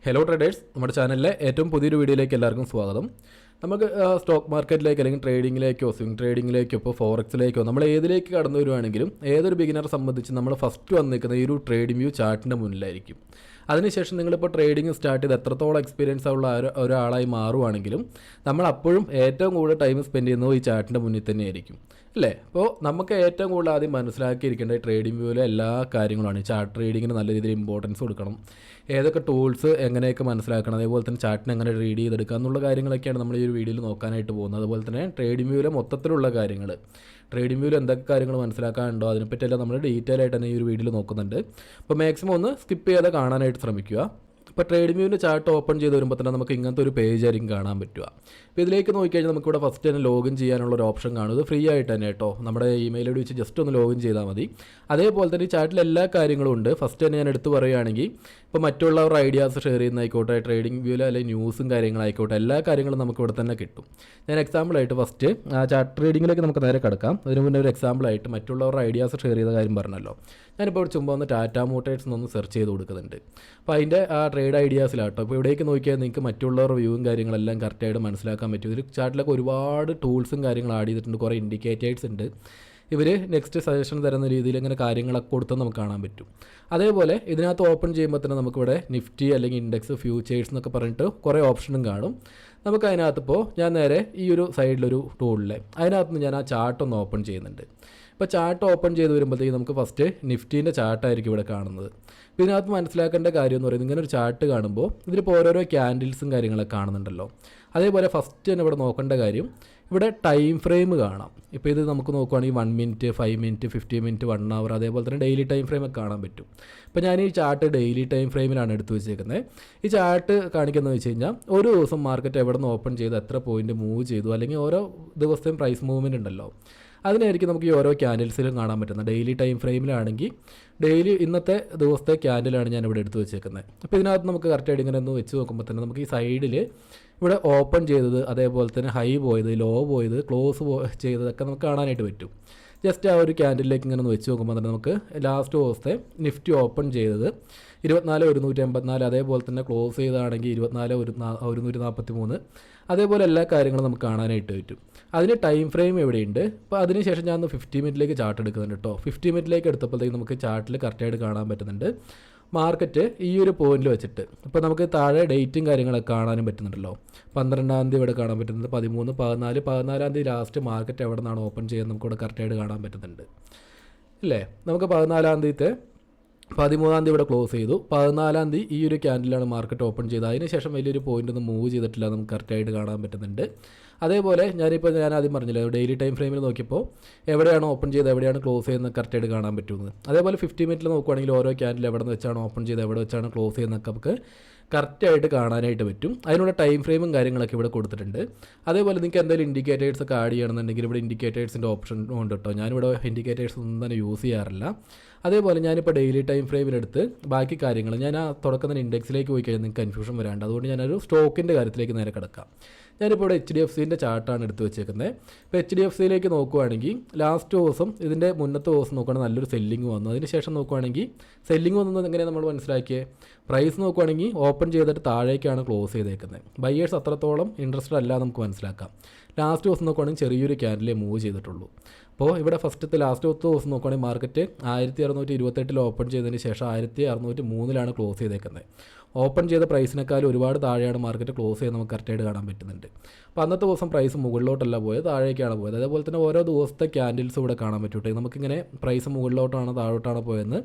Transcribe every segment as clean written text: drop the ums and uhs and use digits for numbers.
Hello traders, നമ്മുടെ ചാനലിലെ ഏറ്റവും പുതിയൊരു വീഡിയോയിലേക്ക് എല്ലാവർക്കും സ്വാഗതം. നമുക്ക് സ്റ്റോക്ക് മാർക്കറ്റിലേക്ക് അല്ലെങ്കിൽ ട്രേഡിങ്ങിലേക്കോ സ്വിംഗ് ട്രേഡിങ്ങിലേക്കോ ഇപ്പോൾ ഫോറക്സിലേക്കോ നമ്മൾ ഏതിലേക്ക് കടന്നു വരുവാണെങ്കിലും ഏതൊരു ബിഗിനറെ സംബന്ധിച്ച് നമ്മൾ ഫസ്റ്റ് വന്നിരിക്കുന്ന ഈ ഒരു ട്രേഡിംഗ് വ്യൂ ചാർട്ടിൻ്റെ മുന്നിലായിരിക്കും. അതിനുശേഷം നിങ്ങളിപ്പോൾ ട്രേഡിംഗ് സ്റ്റാർട്ട് ചെയ്ത് എത്രത്തോളം എക്സ്പീരിയൻസ് ഉള്ള ഒരാളായി മാറുവാണെങ്കിലും നമ്മൾ അപ്പോഴും ഏറ്റവും കൂടുതൽ ടൈം സ്പെൻഡ് ചെയ്യുന്നത് ഈ ചാർട്ടിൻ്റെ മുന്നിൽ തന്നെയായിരിക്കും, അല്ലേ? അപ്പോൾ നമുക്ക് ഏറ്റവും കൂടുതൽ ആദ്യം മനസ്സിലാക്കിയിരിക്കേണ്ട ട്രേഡിംഗ് വ്യൂവിലെ എല്ലാ കാര്യങ്ങളുമാണ്. ചാർട്ട് ട്രേഡിങ്ങിന് നല്ല രീതിയിൽ ഇമ്പോർട്ടൻസ് കൊടുക്കണം, ഏതൊക്കെ ടൂൾസ് എങ്ങനെയൊക്കെ മനസ്സിലാക്കണം, അതേപോലെ തന്നെ ചാർട്ടിനെ എങ്ങനെ റീഡ് ചെയ്തെടുക്കുക എന്നുള്ള കാര്യങ്ങളൊക്കെയാണ് നമ്മൾ ഈ ഒരു വീഡിയോയിൽ നോക്കാനായിട്ട് പോകുന്നത്. അതുപോലെ തന്നെ ട്രേഡിംഗ് വ്യൂവിലെ മൊത്തത്തിലുള്ള കാര്യങ്ങൾ, ട്രേഡിംഗ് വ്യൂവിൽ എന്തൊക്കെ കാര്യങ്ങൾ മനസ്സിലാക്കാനുണ്ടോ അതിനെപ്പറ്റിയെല്ലാം നമ്മൾ ഡീറ്റെയിൽ ആയിട്ട് തന്നെ ഈ ഒരു വീഡിയോയിൽ നോക്കുന്നുണ്ട്. അപ്പോൾ മാക്സിമം ഒന്ന് സ്കിപ്പ് ചെയ്യാതെ കാണാനായിട്ട് ശ്രമിക്കുക. ഇപ്പോൾ ട്രേഡിംഗ് വ്യൂവിൻ്റെ ചാർട്ട് ഓപ്പൺ ചെയ്ത് വരുമ്പോൾ തന്നെ നമുക്ക് ഇങ്ങനത്തെ ഒരു പേജ് ആയിരിക്കും കാണാൻ പറ്റുക. അപ്പോൾ ഇതിലേക്ക് നോക്കിക്കഴിഞ്ഞാൽ നമുക്കിവിടെ ഫസ്റ്റ് തന്നെ ലോഗിൻ ചെയ്യാനുള്ള ഒരു ഓപ്ഷൻ കാണും. ഇത് ഫ്രീ ആയിട്ട് തന്നെ കേട്ടോ, നമ്മുടെ ഇമെയിൽ ഐ ഡി വെച്ച് ജസ്റ്റ് ഒന്ന് ലോഗിൻ ചെയ്താൽ മതി. അതേപോലെ തന്നെ ഈ ചാർട്ടിൽ എല്ലാ കാര്യങ്ങളും ഉണ്ട്. ഫസ്റ്റ് തന്നെ ഞാൻ എടുത്ത് പറയുകയാണെങ്കിൽ ഇപ്പോൾ മറ്റുള്ളവരുടെ ഐഡിയാസ് ഷെയർ ചെയ്യുന്നതായിക്കോട്ടെ, ട്രേഡിംഗ് വ്യൂവിൽ അല്ലെങ്കിൽ ന്യൂസും കാര്യങ്ങളായിക്കോട്ടെ, എല്ലാ കാര്യങ്ങളും നമുക്ക് ഇവിടെ തന്നെ കിട്ടും. ഞാൻ എക്സാമ്പിളായിട്ട് ഫസ്റ്റ് ചാർട്ട് ട്രേഡിങ്ങിലേക്ക് നമുക്ക് നേരെ കിടക്കാം. അതിന് മുന്നേ ഒരു എക്സാമ്പിളായിട്ട് മറ്റുള്ളവരുടെ ഐഡിയാസ് ഷെയർ ചെയ്ത കാര്യം പറഞ്ഞല്ലോ. ഞാനിപ്പോൾ ചുമ്മാ ഒന്ന് ടാറ്റ മോട്ടേഴ്സ് എന്നൊന്ന് സെർച്ച് ചെയ്ത് കൊടുക്കുന്നുണ്ട്. അപ്പോൾ അതിൻ്റെ ആ ട്രേഡ് ഐഡിയാസിലാട്ടോ. അപ്പോൾ ഇവിടേക്ക് നോക്കിയാൽ നിങ്ങൾക്ക് മറ്റുള്ളവരുടെ വ്യൂവും കാര്യങ്ങളെല്ലാം കറക്റ്റായിട്ട് മനസ്സിലാക്കാൻ പറ്റും. ഇതിൽ ചാർട്ടിലൊക്കെ ഒരുപാട് ടൂൾസും കാര്യങ്ങളും ആഡ് ചെയ്തിട്ടുണ്ട്, കുറേ ഇൻഡിക്കേറ്റേഴ്സ് ഉണ്ട്. ഇവർ നെക്സ്റ്റ് സജഷൻ തരുന്ന രീതിയിൽ ഇങ്ങനെ കാര്യങ്ങളൊക്കെ കൊടുത്ത് നമുക്ക് കാണാൻ പറ്റും. അതേപോലെ ഇതിനകത്ത് ഓപ്പൺ ചെയ്യുമ്പോൾ തന്നെ നമുക്കിവിടെ നിഫ്റ്റി അല്ലെങ്കിൽ ഇൻഡെക്സ് ഫ്യൂച്ചേഴ്സ് എന്നൊക്കെ പറഞ്ഞിട്ട് കുറേ ഓപ്ഷനും കാണും. നമുക്ക് അതിനകത്തിപ്പോൾ ഞാൻ നേരെ ഈ ഒരു സൈഡിലൊരു ടൂളിലെ അതിനകത്ത് നിന്ന് ഞാൻ ആ ചാർട്ട് ഒന്ന് ഓപ്പൺ ചെയ്യുന്നുണ്ട്. ഇപ്പോൾ ചാർട്ട് ഓപ്പൺ ചെയ്ത് വരുമ്പോഴത്തേക്കും നമുക്ക് ഫസ്റ്റ് നിഫ്റ്റീൻ്റെ ചാർട്ടായിരിക്കും ഇവിടെ കാണുന്നത്. അപ്പോൾ ഇതിനകത്ത് മനസ്സിലാക്കേണ്ട കാര്യം എന്ന് പറയുന്നത്, ഇങ്ങനെ ഒരു ചാർട്ട് കാണുമ്പോൾ ഇതിലിപ്പോൾ ഓരോരോ ക്യാൻഡിൽസും കാര്യങ്ങളൊക്കെ കാണുന്നുണ്ടല്ലോ. അതേപോലെ ഫസ്റ്റ് തന്നെ ഇവിടെ നോക്കേണ്ട കാര്യം, ഇവിടെ ടൈം ഫ്രെയിം കാണാം. ഇപ്പോൾ ഇത് നമുക്ക് നോക്കുകയാണെങ്കിൽ 1 മിനിറ്റ്, 5 മിനിറ്റ്, 50 മിനിറ്റ്, 1 അവർ, അതേപോലെ തന്നെ ഡെയിലി ടൈം ഫ്രെയിം ഒക്കെ കാണാൻ പറ്റും. ഇപ്പോൾ ഞാൻ ഈ ചാർട്ട് ഡെയിലി ടൈം ഫ്രെയിമിലാണ് എടുത്ത് വെച്ചേക്കുന്നത്. ഈ ചാർട്ട് കാണിക്കുന്നത് വെച്ച് കഴിഞ്ഞാൽ ഒരു ദിവസം മാർക്കറ്റ് എവിടെ നിന്ന് ഓപ്പൺ ചെയ്ത് എത്ര പോയിൻറ്റ് മൂവ് ചെയ്തു, അല്ലെങ്കിൽ ഓരോ ദിവസത്തെയും പ്രൈസ് മൂവ്മെൻറ്റ് ഉണ്ടല്ലോ, അതിനായിരിക്കും നമുക്ക് ഈ ഓരോ ക്യാൻഡിൽസിലും കാണാൻ പറ്റുന്നത്. ഡെയിലി ടൈം ഫ്രെയിമിലാണെങ്കിൽ ഡെയിലി ഇന്നത്തെ ദിവസത്തെ ക്യാൻഡിലാണ് ഞാൻ ഇവിടെ എടുത്ത് വെച്ചേക്കുന്നത്. അപ്പോൾ ഇതിനകത്ത് നമുക്ക് കറക്റ്റായിട്ട് ഇങ്ങനെ ഒന്ന് വെച്ച് നോക്കുമ്പോൾ തന്നെ നമുക്ക് ഈ സൈഡിൽ ഇവിടെ ഓപ്പൺ ചെയ്തത്, അതേപോലെ തന്നെ ഹൈ പോയത്, ലോ പോയത്, ക്ലോസ് ചെയ്തതൊക്കെ നമുക്ക് കാണാനായിട്ട് പറ്റും. ജസ്റ്റ് ആ ഒരു ക്യാൻഡിലേക്ക് ഇങ്ങനെ ഒന്ന് വെച്ച് നോക്കുമ്പോൾ തന്നെ നമുക്ക് ലാസ്റ്റ് ദിവസത്തെ നിഫ്റ്റി ഓപ്പൺ ചെയ്തത് 24,184, അതേപോലെ തന്നെ ക്ലോസ് ചെയ്തതാണെങ്കിൽ 24,143, അതേപോലെ എല്ലാ കാര്യങ്ങളും നമുക്ക് കാണാനായിട്ട് പറ്റും. അതിന് ടൈം ഫ്രെയിം എവിടെയുണ്ട്. അപ്പോൾ അതിനുശേഷം ഞാൻ 50 മിനിറ്റിലേക്ക് ചാർട്ട് എടുക്കുന്നുണ്ട് കേട്ടോ. 50 മിനിറ്റിലേക്ക് എടുത്തപ്പോഴത്തേക്ക് നമുക്ക് ചാർട്ടിൽ കറക്റ്റായിട്ട് കാണാൻ പറ്റുന്നുണ്ട് മാർക്കറ്റ് ഈ ഒരു പോയിന്റിൽ വെച്ചിട്ട്. ഇപ്പോൾ നമുക്ക് താഴെ ഡേറ്റും കാര്യങ്ങളൊക്കെ കാണാനും പറ്റുന്നുണ്ടല്ലോ. 12-ാം തീയതി ഇവിടെ കാണാൻ പറ്റുന്നുണ്ട്, 13, 14, 14-ാം തീയതി ലാസ്റ്റ് മാർക്കറ്റ് എവിടെ നിന്നാണ് ഓപ്പൺ ചെയ്യുന്നത് നമുക്കിവിടെ കറക്റ്റായിട്ട് കാണാൻ പറ്റുന്നുണ്ട്, ഇല്ലേ? നമുക്ക് 14-ാം തീയതി 13-ാം തീയതി ഇവിടെ ക്ലോസ് ചെയ്തു. 14-ാം തീയതി ഈ ഒരു ക്യാൻഡിലാണ് മാർക്കറ്റ് ഓപ്പൺ ചെയ്തത്. അതിനുശേഷം വലിയൊരു പോയിന്റ് ഒന്നും മൂവ് ചെയ്തിട്ടില്ല, നമുക്ക് കറക്റ്റായിട്ട് കാണാൻ പറ്റുന്നുണ്ട്. അതേപോലെ ഞാൻ ആദ്യം പറഞ്ഞില്ല, ഡെയിലി ടൈം ഫ്രെയിമിൽ നോക്കിയപ്പോൾ എവിടെയാണ് ഓപ്പൺ ചെയ്ത് എവിടെയാണ് ക്ലോസ് ചെയ്യുന്നത് കറക്റ്റായിട്ട് കാണാൻ പറ്റുന്നത്. അതേപോലെ 50 മിനിറ്റിൽ നോക്കുവാണെങ്കിൽ ഓരോ ക്യാൻഡിൽ എവിടെ നിന്ന് വെച്ചാണ് ഓപ്പൺ ചെയ്ത് എവിടെ വെച്ചാണ് ക്ലോസ് ചെയ്യുന്നതൊക്കെ നമുക്ക് കറക്റ്റായിട്ട് കാണാനായിട്ട് പറ്റും. അതിനുള്ള ടൈം ഫ്രെയിമും കാര്യങ്ങളൊക്കെ ഇവിടെ കൊടുത്തിട്ടുണ്ട്. അതേപോലെ നിങ്ങൾക്ക് എന്തെങ്കിലും ഇൻഡിക്കേറ്റേഴ്സ് ഒക്കെ ആഡ് ചെയ്യണമെന്നുണ്ടെങ്കിൽ ഇവിടെ ഇൻഡിക്കേറ്റേഴ്സിൻ്റെ ഓപ്ഷൻ ഉണ്ട് കേട്ടോ. ഞാനിവിടെ ഇൻഡിക്കേറ്റേഴ്സ് ഒന്നും തന്നെ യൂസ് ചെയ്യാറില്ല. അതേപോലെ ഞാനിപ്പോൾ ഡെയിലി ടൈം ഫ്രെയിമിലെടുത്ത് ബാക്കി കാര്യങ്ങൾ ഞാൻ ആ തുടക്കം തന്നെ ഇൻഡെക്സിലേക്ക് പോയി കഴിഞ്ഞാൽ നിങ്ങൾക്ക് കൺഫ്യൂഷൻ വരാണ്ട്, അതുകൊണ്ട് ഞാനൊരു സ്റ്റോക്കിൻ്റെ കാര്യത്തിലേക്ക് നേരെ കിടക്കാം. ഞാനിപ്പോൾ ഇവിടെ HDFCൻ്റെ ചാർട്ടാണ് എടുത്ത് വെച്ചേക്കുന്നത്. ഇപ്പോൾ HDFCയിലേക്ക് നോക്കുവാണെങ്കിൽ ലാസ്റ്റ് ദിവസം ഇതിൻ്റെ മുന്നത്തെ ദിവസം നോക്കുകയാണെങ്കിൽ നല്ലൊരു സെല്ലിങ് വന്നു. അതിന് ശേഷം നോക്കുവാണെങ്കിൽ സെല്ലിങ് വന്നത് എങ്ങനെയാണ് നമ്മൾ മനസ്സിലാക്കിയത്? പ്രൈസ് നോക്കുവാണെങ്കിൽ ഓപ്പൺ ചെയ്തിട്ട് താഴേക്കാണ് ക്ലോസ് ചെയ്തേക്കുന്നത്. ബയ്യേഴ്സ് അത്രത്തോളം ഇൻട്രസ്റ്റഡ് അല്ല നമുക്ക് മനസ്സിലാക്കാം. ലാസ്റ്റ് ദിവസം നോക്കുവാണെങ്കിൽ ചെറിയൊരു ക്യാൻഡിലേ മൂവ് ചെയ്തിട്ടുള്ളൂ. അപ്പോൾ ഇവിടെ ഫസ്റ്റത്തെ ലാസ്റ്റ് ദിവസം നോക്കുവാണെങ്കിൽ മാർക്കറ്റ് 1628 ഓപ്പൺ ചെയ്തതിന് ശേഷം 1603 ക്ലോസ് ചെയ്തേക്കുന്നത്. ഓപ്പൺ ചെയ്ത പ്രൈസിനേക്കാളും ഒരുപാട് താഴെയാണ് മാർക്കറ്റ് ക്ലോസ് ചെയ്യുന്നത് നമുക്ക് കറക്റ്റായിട്ട് കാണാൻ പറ്റുന്നുണ്ട്. അപ്പോൾ അന്നത്തെ ദിവസം പ്രൈസ് മുകളിലോട്ടല്ല പോയത്, താഴേക്കാണ് പോയത്. അതേപോലെ തന്നെ ഓരോ ദിവസത്തെ ക്യാൻഡിൽസ് ഇവിടെ കാണാൻ പറ്റൂട്ടെ. നമുക്കിങ്ങനെ പ്രൈസ് മുകളിലോട്ടാണ് താഴോട്ടാണ് പോയതെന്ന്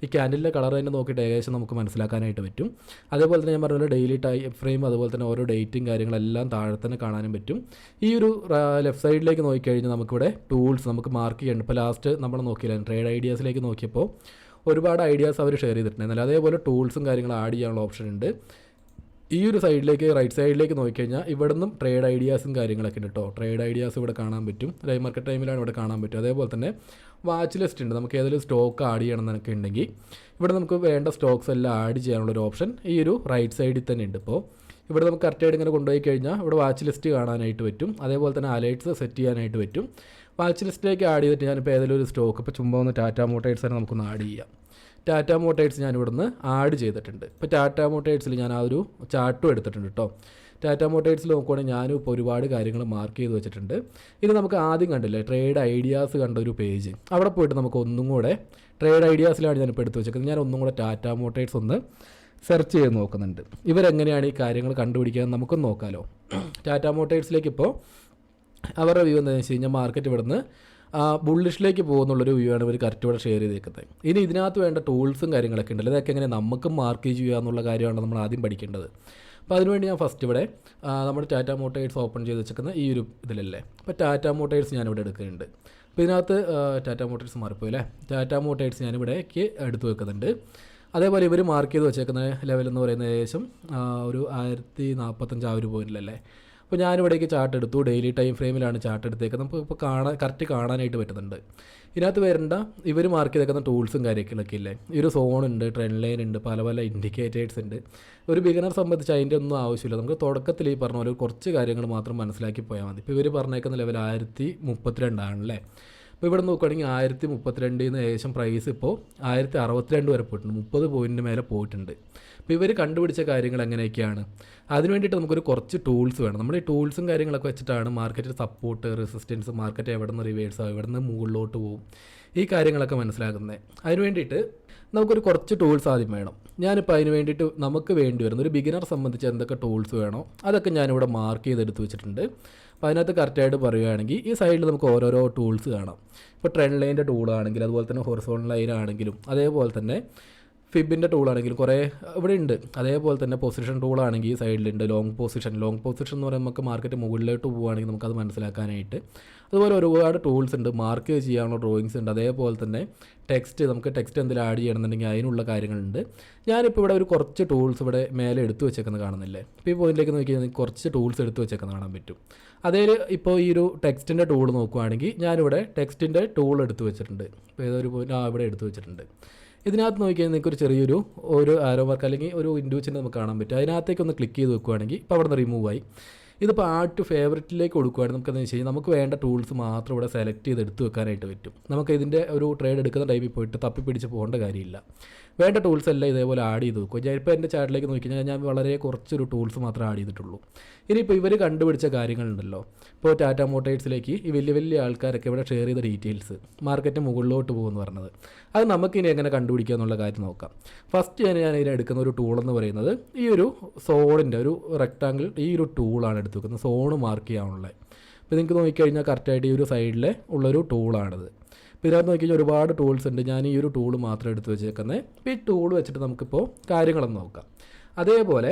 ഈ ക്യാൻഡിലിൻ്റെ കളർ തന്നെ നോക്കിയിട്ട് ഏകദേശം നമുക്ക് മനസ്സിലാക്കാനായിട്ട് പറ്റും. അതേപോലെ തന്നെ ഞാൻ പറഞ്ഞ ഡെയിലി ടൈം ഫ്രെയിം, അതുപോലെ തന്നെ ഓരോ ഡേറ്റും കാര്യങ്ങളെല്ലാം താഴെ തന്നെ കാണാനും പറ്റും. ഈ ഒരു ലെഫ്റ്റ് സൈഡിലേക്ക് നോക്കിക്കഴിഞ്ഞാൽ നമുക്കിവിടെ ടൂൾസ് നമുക്ക് മാർക്ക് ചെയ്യണം. ഇപ്പോൾ ലാസ്റ്റ് നമ്മൾ നോക്കിയില്ല, ട്രേഡ് ഐഡിയാസിലേക്ക് നോക്കിയപ്പോൾ ഒരുപാട് ഐഡിയാസ് അവർ ഷെയർ ചെയ്തിട്ടുണ്ടായിരുന്നു. അതേപോലെ ടൂൾസും കാര്യങ്ങളും ആഡ് ചെയ്യാനുള്ള ഓപ്ഷൻ ഉണ്ട്. ഈ ഒരു സൈഡിലേക്ക് റൈറ്റ് സൈഡിലേക്ക് നോക്കിക്കഴിഞ്ഞാൽ ഇവിടെ നിന്നും ട്രേഡ് ഐഡിയാസും കാര്യങ്ങളൊക്കെ ഉണ്ട് കേട്ടോ. ട്രേഡ് ഐഡിയാസ് ഇവിടെ കാണാൻ പറ്റും, ലൈവ് മാർക്കറ്റ് ടൈമിലാണ് ഇവിടെ കാണാൻ പറ്റും. അതേപോലെ തന്നെ വാച്ച് ലിസ്റ്റ് ഉണ്ട്. നമുക്ക് ഏതെങ്കിലും സ്റ്റോക്ക് ആഡ് ചെയ്യണം എന്നൊക്കെ ഉണ്ടെങ്കിൽ ഇവിടെ നമുക്ക് വേണ്ട സ്റ്റോക്സ് എല്ലാം ആഡ് ചെയ്യാനുള്ളൊരു ഓപ്ഷൻ ഈ ഒരു റൈറ്റ് സൈഡിൽ തന്നെ ഉണ്ട്. ഇപ്പോൾ ഇവിടെ നമുക്ക് കറക്റ്റായിട്ട് ഇങ്ങനെ കൊണ്ടുപോയി കഴിഞ്ഞാൽ ഇവിടെ വാച്ച് ലിസ്റ്റ് കാണാനായിട്ട് പറ്റും. അതേപോലെ തന്നെ അലേർട്ട്സ് സെറ്റ് ചെയ്യാനായിട്ട് പറ്റും. വാച്ച് ലിസ്റ്റിലേക്ക് ആഡ് ചെയ്തിട്ട് ഞാനിപ്പോൾ ഏതെങ്കിലും ഒരു സ്റ്റോക്ക് ഇപ്പോൾ ചുമ്മാ ഒന്ന് ടാറ്റ മോട്ടേഴ്സ് തന്നെ നമുക്കൊന്ന് ആഡ് ചെയ്യാം. ടാറ്റ മോട്ടേഴ്സ് ഞാൻ ഇവിടുന്ന് ആഡ് ചെയ്തിട്ടുണ്ട്. ഇപ്പോൾ ടാറ്റ മോട്ടേഴ്സിൽ ഞാൻ ആ ഒരു ചാർട്ടും എടുത്തിട്ടുണ്ട് കേട്ടോ. ടാറ്റ മോട്ടേഴ്സിൽ നോക്കുവാണെങ്കിൽ ഞാനും ഇപ്പോൾ ഒരുപാട് കാര്യങ്ങൾ മാർക്ക് ചെയ്ത് വെച്ചിട്ടുണ്ട്. ഇനി നമുക്ക് ആദ്യം കണ്ടില്ലേ ട്രേഡ് ഐഡിയാസ് കണ്ട ഒരു പേജ്, അവിടെ പോയിട്ട് നമുക്ക് ഒന്നും കൂടെ ട്രേഡ് ഐഡിയാസിലാണ് ഞാനിപ്പോൾ എടുത്ത് വെച്ചേക്കുന്നത്. ഞാൻ ഒന്നും കൂടെ ടാറ്റ മോട്ടേഴ്സ് ഒന്ന് സെർച്ച് ചെയ്ത് നോക്കുന്നുണ്ട്. ഇവരെങ്ങനെയാണ് ഈ കാര്യങ്ങൾ കണ്ടുപിടിക്കാൻ നമുക്കൊന്ന് നോക്കാമല്ലോ. ടാറ്റ മോട്ടേഴ്സിലേക്ക് ഇപ്പോൾ അവരുടെ വ്യൂ എന്താണെന്ന് വെച്ച് കഴിഞ്ഞാൽ മാർക്കറ്റ് ഇവിടുന്ന് ബുള്ളിഷിലേക്ക് പോകുന്നുള്ളൊരു വ്യൂ ആണ് ഇവർ കറക്റ്റ് ഇവിടെ ഷെയർ ചെയ്തേക്കുന്നത്. ഇനി ഇതിനകത്ത് വേണ്ട ടൂൾസും കാര്യങ്ങളൊക്കെ ഉണ്ടല്ലോ, ഇതൊക്കെ എങ്ങനെ നമുക്ക് മാർക്ക് ചെയ്യുക എന്നുള്ള കാര്യമാണ് നമ്മൾ ആദ്യം പഠിക്കേണ്ടത്. അപ്പോൾ അതിനുവേണ്ടി ഞാൻ ഫസ്റ്റ് ഇവിടെ നമ്മുടെ ടാറ്റ മോട്ടേഴ്സ് ഓപ്പൺ ചെയ്ത് വെച്ചിരിക്കുന്ന ഈ ഒരു ഇതിലല്ലേ, അപ്പോൾ ടാറ്റ മോട്ടേഴ്സ് ഞാനിവിടെ എടുക്കുന്നുണ്ട്. അപ്പോൾ ഇതിനകത്ത് ടാറ്റ മോട്ടേഴ്സ് മാറിപ്പോയി അല്ലേ, ടാറ്റ മോട്ടേഴ്സ് ഞാനിവിടേക്ക് എടുത്ത് വെക്കുന്നുണ്ട്. അതേപോലെ ഇവർ മാർക്ക് ചെയ്ത് വെച്ചേക്കുന്ന ലെവൽ എന്ന് പറയുന്നത് ഏകദേശം ഒരു 1045 ആ ഒരു പോയിന്റിലല്ലേ. അപ്പോൾ ഞാനിവിടേക്ക് ചാർട്ട് എടുത്തു, ഡെയിലി ടൈം ഫ്രെയിമിലാണ് ചാർട്ട് എടുത്തേക്കുന്നത്. നമുക്ക് ഇപ്പോൾ കറക്റ്റ് കാണാനായിട്ട് പറ്റുന്നുണ്ട്. ഇതിനകത്ത് വരേണ്ട ഇവർ മാർക്ക് ചെയ്തേക്കുന്ന ടൂൾസും കാര്യങ്ങളൊക്കെ ഇല്ലേ, ഈ ഒരു സോണുണ്ട്, ട്രെൻഡ് ലൈൻ ഉണ്ട്, പല പല ഇൻഡിക്കേറ്റേഴ്സ് ഉണ്ട്. ഒരു ബിഗിനർ സംബന്ധിച്ച് അതിൻ്റെ ഒന്നും ആവശ്യമില്ല. നമുക്ക് തുടക്കത്തിൽ ഈ പറഞ്ഞ പോലെ കുറച്ച് കാര്യങ്ങൾ മാത്രം മനസ്സിലാക്കി പോയാൽ മതി. ഇപ്പോൾ ഇവർ പറഞ്ഞേക്കുന്ന ലെവൽ 1032 ആണല്ലേ. അപ്പോൾ ഇവിടെ നോക്കുകയാണെങ്കിൽ 1032 ഏകദേശം പ്രൈസ് ഇപ്പോൾ 1062 വരെ പോയിട്ടുണ്ട്, 30 പോയിൻറ്റിന് മേലെ പോയിട്ടുണ്ട്. അപ്പോൾ ഇവർ കണ്ടുപിടിച്ച കാര്യങ്ങൾ എങ്ങനെയൊക്കെയാണ്, അതിന് വേണ്ടിയിട്ട് നമുക്കൊരു കുറച്ച് ടൂൾസ് വേണം. നമ്മൾ ഈ ടൂൾസും കാര്യങ്ങളൊക്കെ വെച്ചിട്ടാണ് മാർക്കറ്റിൽ സപ്പോർട്ട്, റെസിസ്റ്റൻസ്, മാർക്കറ്റ് എവിടെ നിന്ന് റിവേഴ്സ് ആവും, എവിടെ നിന്ന് മുകളിലോട്ട് പോകും, ഈ കാര്യങ്ങളൊക്കെ മനസ്സിലാക്കുന്നത്. അതിന് വേണ്ടിയിട്ട് നമുക്കൊരു കുറച്ച് ടൂൾസ് ആദ്യം വേണം. ഞാനിപ്പോൾ അതിന് വേണ്ടിയിട്ട് നമുക്ക് വേണ്ടി വരുന്ന ഒരു ബിഗിനർ സംബന്ധിച്ച് എന്തൊക്കെ ടൂൾസ് വേണോ അതൊക്കെ ഞാനിവിടെ മാർക്ക് ചെയ്തെടുത്ത് വെച്ചിട്ടുണ്ട്. അപ്പോൾ അതിനകത്ത് കറക്റ്റായിട്ട് പറയുകയാണെങ്കിൽ ഈ സൈഡിൽ നമുക്ക് ഓരോരോ ടൂൾസ് കാണാം. ഇപ്പോൾ ട്രെൻഡ് ലൈൻ്റെ ടൂളാണെങ്കിൽ, അതുപോലെ തന്നെ ഹൊറിസോണ്ടൽ ലൈൻ ആണെങ്കിലും, അതേപോലെ തന്നെ ഫിബിൻ്റെ ടൂളാണെങ്കിലും കുറേ ഇവിടെ ഉണ്ട്. അതേപോലെ തന്നെ പൊസിഷൻ ടൂളാണെങ്കിൽ ഈ സൈഡിലുണ്ട്. ലോങ് പൊസിഷൻ എന്ന് പറയുമ്പോൾ നമുക്ക് മാർക്കറ്റ് മുകളിലോട്ട് പോവുകയാണെങ്കിൽ നമുക്കത് മനസ്സിലാക്കാനായിട്ട്. അതുപോലെ ഒരുപാട് ടൂൾസ് ഉണ്ട്, മാർക്ക് ചെയ്യാനുള്ള ഡ്രോയിങ്സ് ഉണ്ട്. അതേപോലെ തന്നെ നമുക്ക് ടെക്സ്റ്റ് എന്തെങ്കിലും ആഡ് ചെയ്യണമെന്നുണ്ടെങ്കിൽ അതിനുള്ള കാര്യങ്ങളുണ്ട്. ഞാനിപ്പോൾ ഇവിടെ ഒരു കുറച്ച് ടൂൾസ് ഇവിടെ മേലെ എടുത്ത് വെച്ചേക്കുന്നത് കാണുന്നില്ലേ. ഇപ്പോൾ ഈ പോയിന്റിലേക്ക് നോക്കിയാൽ കുറച്ച് ടൂൾസ് എടുത്ത് വെച്ചേക്കുന്നത് കാണാൻ പറ്റും. അതേൽ ഇപ്പോൾ ഈ ഒരു ടെക്സ്റ്റിൻ്റെ ടൂൾ നോക്കുകയാണെങ്കിൽ ഞാനിവിടെ ടെക്സ്റ്റിൻ്റെ ടൂൾ എടുത്ത് വെച്ചിട്ടുണ്ട്. ഇപ്പോൾ ഏതൊരു പോയിന്റ് ഇവിടെ എടുത്ത് വെച്ചിട്ടുണ്ട്. ഇതിനകത്ത് നോക്കിയാൽ നിങ്ങൾക്ക് ഒരു ചെറിയൊരു ആരോ മാർക്ക് അല്ലെങ്കിൽ ഒരു ഇൻഡിവിജ്വൽ നമുക്ക് കാണാൻ പറ്റും. അതിനകത്തേക്ക് ഒന്ന് ക്ലിക്ക് ചെയ്ത് വെക്കുകയാണെങ്കിൽ ഇപ്പോൾ അവിടെ നിന്ന് റിമൂവ് ആയി. ഇതിപ്പോൾ ആഡ് ടു ഫേവറേറ്റിലേക്ക് കൊടുക്കുകയാണെങ്കിൽ നമുക്കെന്ന് വെച്ച് കഴിഞ്ഞാൽ നമുക്ക് വേണ്ട ടൂൾസ് മാത്രം ഇവിടെ സെലക്ട് ചെയ്ത് എടുത്ത് വെക്കാനായിട്ട് പറ്റും. നമുക്ക് ഇതിൻ്റെ ഒരു ട്രേഡ് എടുക്കുന്ന ടൈമിൽ പോയിട്ട് തപ്പി പിടിച്ച് പോകേണ്ട കാര്യമില്ല. വേണ്ട ടൂൾസ് എല്ലാം ഇതേപോലെ ആഡ് ചെയ്ത് വെക്കും. ഞാനിപ്പോൾ എൻ്റെ ചാറ്റിലേക്ക് നോക്കിക്കഴിഞ്ഞാൽ ഞാൻ വളരെ കുറച്ചൊരു ടൂൾസ് മാത്രമേ ആഡ് ചെയ്തിട്ടുള്ളൂ. ഇനിയിപ്പോൾ ഇവർ കണ്ടുപിടിച്ച കാര്യങ്ങളുണ്ടല്ലോ, ഇപ്പോൾ ടാറ്റ മോട്ടേഴ്സിലേക്ക് ഈ വലിയ വലിയ ആൾക്കാരൊക്കെ ഇവിടെ ഷെയർ ചെയ്ത ഡീറ്റെയിൽസ്, മാർക്കറ്റ് മുകളിലോട്ട് പോകുമെന്ന് പറഞ്ഞത്, അത് നമുക്കിനി എങ്ങനെ കണ്ടുപിടിക്കുക എന്നുള്ള കാര്യം നോക്കാം. ഫസ്റ്റ് ഞാൻ ഇതിന് എടുക്കുന്ന ഒരു ടൂളെന്ന് പറയുന്നത് ഈ ഒരു സോണിൻ്റെ ഒരു റെക്ടാങ്കിൾ, ഈ ഒരു ടൂളാണ് എടുത്ത് വെക്കുന്നത്, സോണ് മാർക്ക് ചെയ്യാനുള്ളത്. ഇപ്പോൾ നിങ്ങൾക്ക് നോക്കിക്കഴിഞ്ഞാൽ കറക്റ്റായിട്ട് ഈ ഒരു സൈഡിലെ ഉള്ളൊരു ടൂളാണിത്. അപ്പോൾ ഇതിനകത്ത് നോക്കിക്കഴിഞ്ഞാൽ ഒരുപാട് ടൂൾസ് ഉണ്ട്. ഞാൻ ഈ ഒരു ടൂൾ മാത്രം എടുത്ത് വെച്ചേക്കുന്നത്. അപ്പോൾ ഈ ടൂൾ വെച്ചിട്ട് നമുക്കിപ്പോൾ കാര്യങ്ങളൊന്ന് നോക്കാം. അതേപോലെ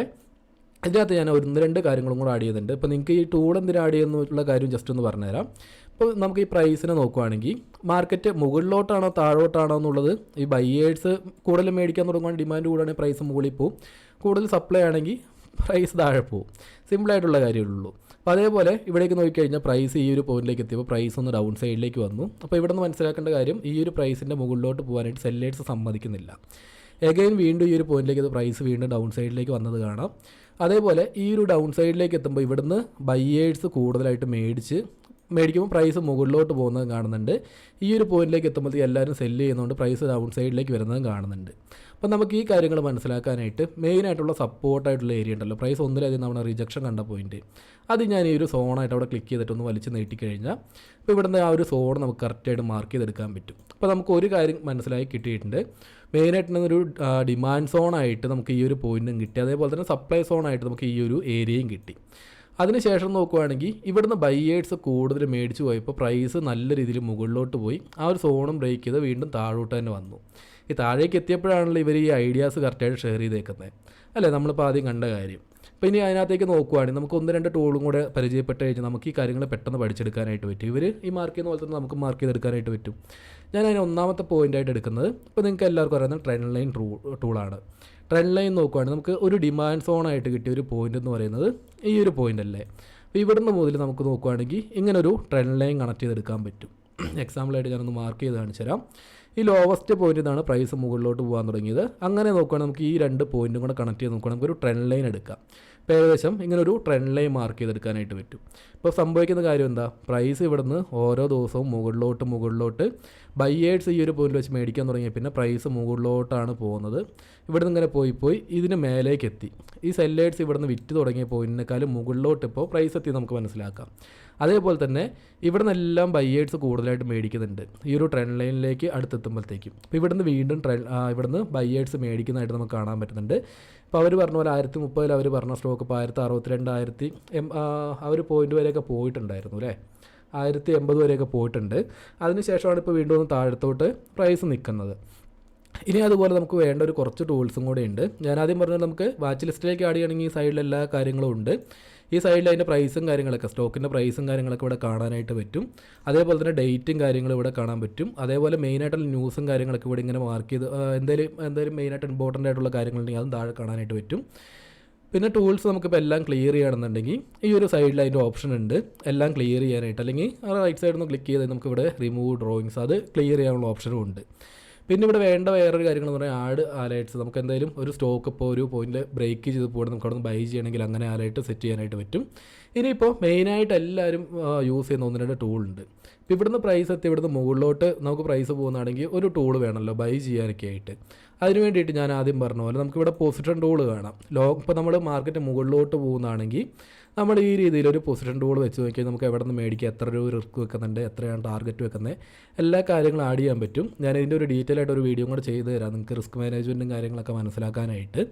ഇതിനകത്ത് ഞാൻ 1-2 കാര്യങ്ങളും കൂടെ ആഡ് ചെയ്യുന്നുണ്ട്. ഇപ്പോൾ നിങ്ങൾക്ക് ഈ ടൂൾ എന്തിനാ ആഡ് ചെയ്യുന്നുള്ള കാര്യം ജസ്റ്റ് ഒന്ന് പറഞ്ഞുതരാം. ഇപ്പോൾ നമുക്ക് ഈ പ്രൈസിനെ നോക്കുകയാണെങ്കിൽ മാർക്കറ്റ് മുകളിലോട്ടാണോ താഴോട്ടാണോ എന്നുള്ളത്, ഈ ബയ്യേഴ്സ് കൂടുതൽ മേടിക്കാൻ തുടങ്ങുവാൻ ഡിമാൻഡ് കൂടുകയാണെങ്കിൽ പ്രൈസ് മുകളിൽ പോകും, കൂടുതൽ സപ്ലൈ ആണെങ്കിൽ പ്രൈസ് താഴെ പോകും. സിമ്പിളായിട്ടുള്ള കാര്യമുള്ളൂ. അപ്പോൾ അതേപോലെ ഇവിടേക്ക് നോക്കിക്കഴിഞ്ഞാൽ പ്രൈസ് ഈ ഒരു പോയിന്റിലേക്ക് എത്തിയപ്പോൾ പ്രൈസ് ഒന്ന് ഡൗൺ സൈഡിലേക്ക് വന്നു. അപ്പോൾ ഇവിടെ നിന്ന് മനസ്സിലാക്കേണ്ട കാര്യം, ഈ ഒരു പ്രൈസിൻ്റെ മുകളിലോട്ട് പോകാനായിട്ട് സെല്ലേഴ്സ് സമ്മതിക്കുന്നില്ല. എഗെയിൻ വീണ്ടും ഈ ഒരു പോയിന്റിലേക്ക് പ്രൈസ് വീണ്ടും ഡൗൺ സൈഡിലേക്ക് വന്നത് കാണാം. അതേപോലെ ഈ ഒരു ഡൗൺ സൈഡിലേക്ക് എത്തുമ്പോൾ ഇവിടുന്ന് ബയ്യേഴ്സ് കൂടുതലായിട്ട് മേടിക്കുമ്പോൾ പ്രൈസ് മുകളിലോട്ട് പോകുന്നത് കാണുന്നുണ്ട്. ഈ ഒരു പോയിന്റിലേക്ക് എത്തുമ്പോഴത്തേക്ക് എല്ലാവരും സെല്ല് ചെയ്യുന്നതുകൊണ്ട് പ്രൈസ് ഡൗൺ സൈഡിലേക്ക് വരുന്നതും കാണുന്നുണ്ട്. അപ്പോൾ നമുക്ക് ഈ കാര്യങ്ങൾ മനസ്സിലാക്കാനായിട്ട് മെയിനായിട്ടുള്ള സപ്പോർട്ടായിട്ടുള്ള ഏരിയ ഉണ്ടല്ലോ, പ്രൈസ് ഒന്നിലധികം തവണ റിജക്ഷൻ കണ്ട പോയിന്റ്, അത് ഞാൻ ഈ ഒരു സോണായിട്ട് അവിടെ ക്ലിക്ക് ചെയ്തിട്ടൊന്ന് വലിച്ച് നീട്ടിക്കഴിഞ്ഞാൽ ഇപ്പോൾ ഇവിടുന്ന് ആ ഒരു സോൺ നമുക്ക് കറക്റ്റായിട്ട് മാർക്ക് ചെയ്തെടുക്കാൻ പറ്റും. അപ്പോൾ നമുക്ക് ഒരു കാര്യം മനസ്സിലായി കിട്ടിയിട്ടുണ്ട്. മെയിനായിട്ടുള്ളൊരു ഡിമാൻഡ് സോണായിട്ട് നമുക്ക് ഈ ഒരു പോയിന്റും കിട്ടി, അതേപോലെ തന്നെ സപ്ലൈ സോണായിട്ട് നമുക്ക് ഈ ഒരു ഏരിയയും കിട്ടി. അതിനുശേഷം നോക്കുകയാണെങ്കിൽ ഇവിടുന്ന് ബയ്യേഴ്സ് കൂടുതൽ മേടിച്ച് പോയപ്പോൾ പ്രൈസ് നല്ല രീതിയിൽ മുകളിലോട്ട് പോയി, ആ ഒരു സോണും ബ്രേക്ക് ചെയ്ത് വീണ്ടും താഴോട്ട് തന്നെ വന്നു. ഈ താഴേക്ക് എത്തിയപ്പോഴാണല്ലോ ഇവർ ഈ ഐഡിയാസ് കറക്റ്റായിട്ട് ഷെയർ ചെയ്തേക്കുന്നത് അല്ലേ, നമ്മളിപ്പോൾ ആദ്യം കണ്ട കാര്യം. അപ്പോൾ ഇനി അതിനകത്തേക്ക് നോക്കുകയാണെങ്കിൽ നമുക്ക് 1-2 ടൂളും കൂടെ പരിചയപ്പെട്ട് കഴിഞ്ഞാൽ നമുക്ക് ഈ കാര്യങ്ങൾ പെട്ടെന്ന് പഠിച്ചെടുക്കാനായിട്ട് പറ്റും. ഇവർ ഈ മാർക്ക് ചെയ്യുന്ന പോലെ തന്നെ നമുക്ക് മാർക്ക് ചെയ്തെടുക്കാനായിട്ട് പറ്റും. ഞാൻ അതിന് ഒന്നാമത്തെ പോയിൻ്റായിട്ട് എടുക്കുന്നത്, ഇപ്പോൾ നിങ്ങൾക്ക് എല്ലാവർക്കും അറിയുന്ന ട്രെൻഡ് ലൈൻ ടൂളാണ്. ട്രെൻഡ് ലൈൻ നോക്കുകയാണെങ്കിൽ നമുക്ക് ഒരു ഡിമാൻഡ് സോണായിട്ട് കിട്ടിയ ഒരു പോയിൻ്റ് എന്ന് പറയുന്നത് ഈ ഒരു പോയിൻ്റ് അല്ലേ. അപ്പോൾ ഇവിടുന്ന് മുതൽ നമുക്ക് നോക്കുകയാണെങ്കിൽ ഇങ്ങനൊരു ട്രെൻഡ് ലൈൻ കണക്ട് ചെയ്തെടുക്കാൻ പറ്റും. എക്സാമ്പിളായിട്ട് ഞാനൊന്ന് മാർക്ക് ചെയ്ത് കാണിച്ചു തരാം. ഈ ലോവസ്റ്റ് പോയിന്റിൽ നിന്നാണ് പ്രൈസ് മുകളിലോട്ട് പോകാൻ തുടങ്ങിയത്. അങ്ങനെ നോക്കുകയാണെങ്കിൽ നമുക്ക് ഈ 2 പോയിന്റും കൂടെ കണക്ട് ചെയ്ത് നോക്കുകയാണെങ്കിൽ നമുക്കൊരു ട്രെൻഡ് ലൈൻ എടുക്കാം. ഇപ്പോൾ ഏകദേശം ഇങ്ങനൊരു ട്രെൻഡ് ലൈൻ മാർക്ക് ചെയ്തെടുക്കാനായിട്ട് പറ്റും. ഇപ്പോൾ സംഭവിക്കുന്ന കാര്യം എന്താ, പ്രൈസ് ഇവിടുന്ന് ഓരോ ദിവസവും മുകളിലോട്ട് ബയേഴ്സ് ഈ ഒരു പോയിന്റ് വെച്ച് മേടിക്കാൻ തുടങ്ങിയ പിന്നെ പ്രൈസ് മുകളിലോട്ടാണ് പോകുന്നത്. ഇവിടെ നിന്ന് ഇങ്ങനെ പോയി ഇതിന് മേലേക്ക് എത്തി. ഈ സെല്ലേഴ്സ് ഇവിടെ നിന്ന് വിറ്റ് തുടങ്ങിയ പോയിന്റിനേക്കാളും മുകളിലോട്ട് ഇപ്പോൾ പ്രൈസ് എത്തി നമുക്ക് മനസ്സിലാക്കാം. അതേപോലെ തന്നെ ഇവിടെ നിന്നെല്ലാം ബയേഴ്സ് കൂടുതലായിട്ട് മേടിക്കുന്നുണ്ട് ഈ ഒരു ട്രെൻഡ് ലൈനിലേക്ക് അടുത്തെത്തുമ്പോഴത്തേക്കും. അപ്പോൾ ഇവിടുന്ന് വീണ്ടും ഇവിടുന്ന് ബയേഴ്സ് മേടിക്കുന്നതായിട്ട് നമുക്ക് കാണാൻ പറ്റുന്നുണ്ട്. ഇപ്പോൾ അവർ പറഞ്ഞ പോലെ 1030 അവർ പറഞ്ഞ സ്റ്റോക്ക് ഇപ്പോൾ 1062 അവർ പോയിന്റ് വരെയൊക്കെ പോയിട്ടുണ്ടായിരുന്നു അല്ലേ, 1080 വരെയൊക്കെ പോയിട്ടുണ്ട്. അതിനുശേഷമാണ് ഇപ്പോൾ വീണ്ടും ഒന്ന് താഴത്തോട്ട് പ്രൈസ് നിൽക്കുന്നത്. ഇനി അതുപോലെ നമുക്ക് വേണ്ട ഒരു കുറച്ച് ടൂൾസും കൂടെ ഉണ്ട്. ഞാൻ ആദ്യം പറഞ്ഞാൽ നമുക്ക് വാച്ച് ലിസ്റ്റിലേക്ക് ആഡ് ചെയ്യണമെങ്കിൽ ഈ സൈഡിൽ എല്ലാ കാര്യങ്ങളും ഉണ്ട്. ഈ സൈഡിൽ അതിൻ്റെ പ്രൈസും കാര്യങ്ങളൊക്കെ സ്റ്റോക്കിൻ്റെ പ്രൈസും കാര്യങ്ങളൊക്കെ ഇവിടെ കാണാനായിട്ട് പറ്റും. അതേപോലെ തന്നെ ഡേറ്റും കാര്യങ്ങളും ഇവിടെ കാണാൻ പറ്റും. അതേപോലെ മെയിനായിട്ടുള്ള ന്യൂസും കാര്യങ്ങളൊക്കെ ഇവിടെ ഇങ്ങനെ മാർക്ക് ചെയ്ത് എന്തെങ്കിലും മെയിനായിട്ട് ഇമ്പോർട്ടൻ്റ് ആയിട്ടുള്ള കാര്യങ്ങളുണ്ടെങ്കിൽ അതും താഴെ കാണാനായിട്ട് പറ്റും. പിന്നെ ടൂൾസ് നമുക്കിപ്പോൾ എല്ലാം ക്ലിയർ ചെയ്യണമെന്നുണ്ടെങ്കിൽ ഈ ഒരു സൈഡിൽ അതിൻ്റെ ഓപ്ഷൻ ഉണ്ട് എല്ലാം ക്ലിയർ ചെയ്യാനായിട്ട്, അല്ലെങ്കിൽ ആ റൈറ്റ് സൈഡിൽ നിന്ന് ക്ലിക്ക് ചെയ്ത് നമുക്കിവിടെ റിമൂവ് ഡ്രോയിങ്സ് അത് ക്ലിയർ ചെയ്യാനുള്ള ഓപ്ഷനും ഉണ്ട്. പിന്നെ ഇവിടെ വേണ്ട വേറൊരു കാര്യങ്ങളെന്ന് പറഞ്ഞാൽ ആഡ് അലേർട്ട്സ്. നമുക്ക് എന്തായാലും ഒരു സ്റ്റോക്ക് ഇപ്പോൾ ഒരു പോയിന്റ് ബ്രേക്ക് ചെയ്ത് പോയിട്ട് നമുക്ക് അവിടെ നിന്ന് ബൈ ചെയ്യണമെങ്കിൽ അങ്ങനെ അലേർട്ട് സെറ്റ് ചെയ്യാനായിട്ട് പറ്റും. ഇനിയിപ്പോൾ മെയിനായിട്ട് എല്ലാവരും യൂസ് ചെയ്യുന്ന 1-2 ടൂളുണ്ട്. ഇപ്പോൾ ഇവിടുന്ന് പ്രൈസ് എത്തി ഇവിടുന്ന് മുകളിലോട്ട് നമുക്ക് പ്രൈസ് പോകുന്നതാണെങ്കിൽ ഒരു ടൂൾ വേണമല്ലോ ബൈ ചെയ്യാനൊക്കെ ആയിട്ട്. അതിന് വേണ്ടിയിട്ട് ഞാൻ ആദ്യം പറഞ്ഞ പോലെ നമുക്കിവിടെ പൊസിഷൻ ടൂൾ കാണാം. ഇപ്പോൾ നമ്മൾ മാർക്കറ്റ് മുകളിലോട്ട് പോകുന്നതാണെങ്കിൽ നമ്മൾ ഈ രീതിയിൽ ഒരു പൊസിഷൻ ടൂൾ വെച്ച് നോക്കിയാൽ നമുക്ക് എവിടെ നിന്ന് മേടിക്കുക, എത്ര രൂപ റിസ്ക് വെക്കുന്നുണ്ട്, എത്രയാണ് ടാർഗറ്റ് വെക്കുന്നത്, എല്ലാ കാര്യങ്ങളും ആഡ് ചെയ്യാൻ പറ്റും. ഞാൻ ഇതിൻ്റെ ഒരു ഡീറ്റെയിൽ ആയിട്ട് ഒരു വീഡിയോ കൂടെ ചെയ്ത് തരാം നിങ്ങൾക്ക് റിസ്ക് മാനേജ്മെൻറ്റും കാര്യങ്ങളൊക്കെ മനസ്സിലാക്കാനായിട്ട്.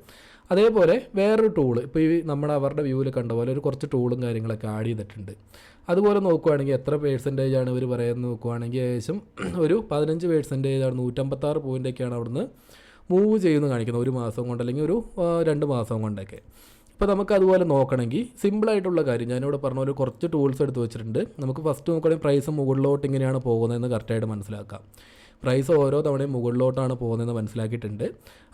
അതേപോലെ വേറൊരു ടൂൾ ഇപ്പോൾ ഈ അവരുടെ വ്യൂവിൽ കണ്ട പോലെ ഒരു കുറച്ച് ടൂളും കാര്യങ്ങളൊക്കെ ആഡ് ചെയ്തിട്ടുണ്ട്. അതുപോലെ നോക്കുകയാണെങ്കിൽ എത്ര പേഴ്സൻറ്റേജാണ് ഇവർ പറയുന്നത് നോക്കുകയാണെങ്കിൽ ഏകദേശം ഒരു 15% 156 പോയിൻ്റൊക്കെയാണ് അവിടുന്ന് മൂവ് ചെയ്യുന്നത് കാണിക്കുന്നത് ഒരു മാസം കൊണ്ട് അല്ലെങ്കിൽ ഒരു 2 മാസം കൊണ്ടൊക്കെ. ഇപ്പോൾ നമുക്ക് അതുപോലെ നോക്കണമെങ്കിൽ സിമ്പിളായിട്ടുള്ള കാര്യം ഞാനിവിടെ പറഞ്ഞ ഒരു കുറച്ച് ടൂൾസ് എടുത്ത് വെച്ചിട്ടുണ്ട്. നമുക്ക് ഫസ്റ്റ് നോക്കുകയാണെങ്കിൽ പ്രൈസ് മുകളിലോട്ട് ഇങ്ങനെയാണ് പോകുന്നതെന്ന് കറക്റ്റായിട്ട് മനസ്സിലാക്കാം. പ്രൈസ് ഓരോ തവണയും മുകളിലോട്ടാണ് പോകുന്നതെന്ന് മനസ്സിലാക്കിയിട്ടുണ്ട്.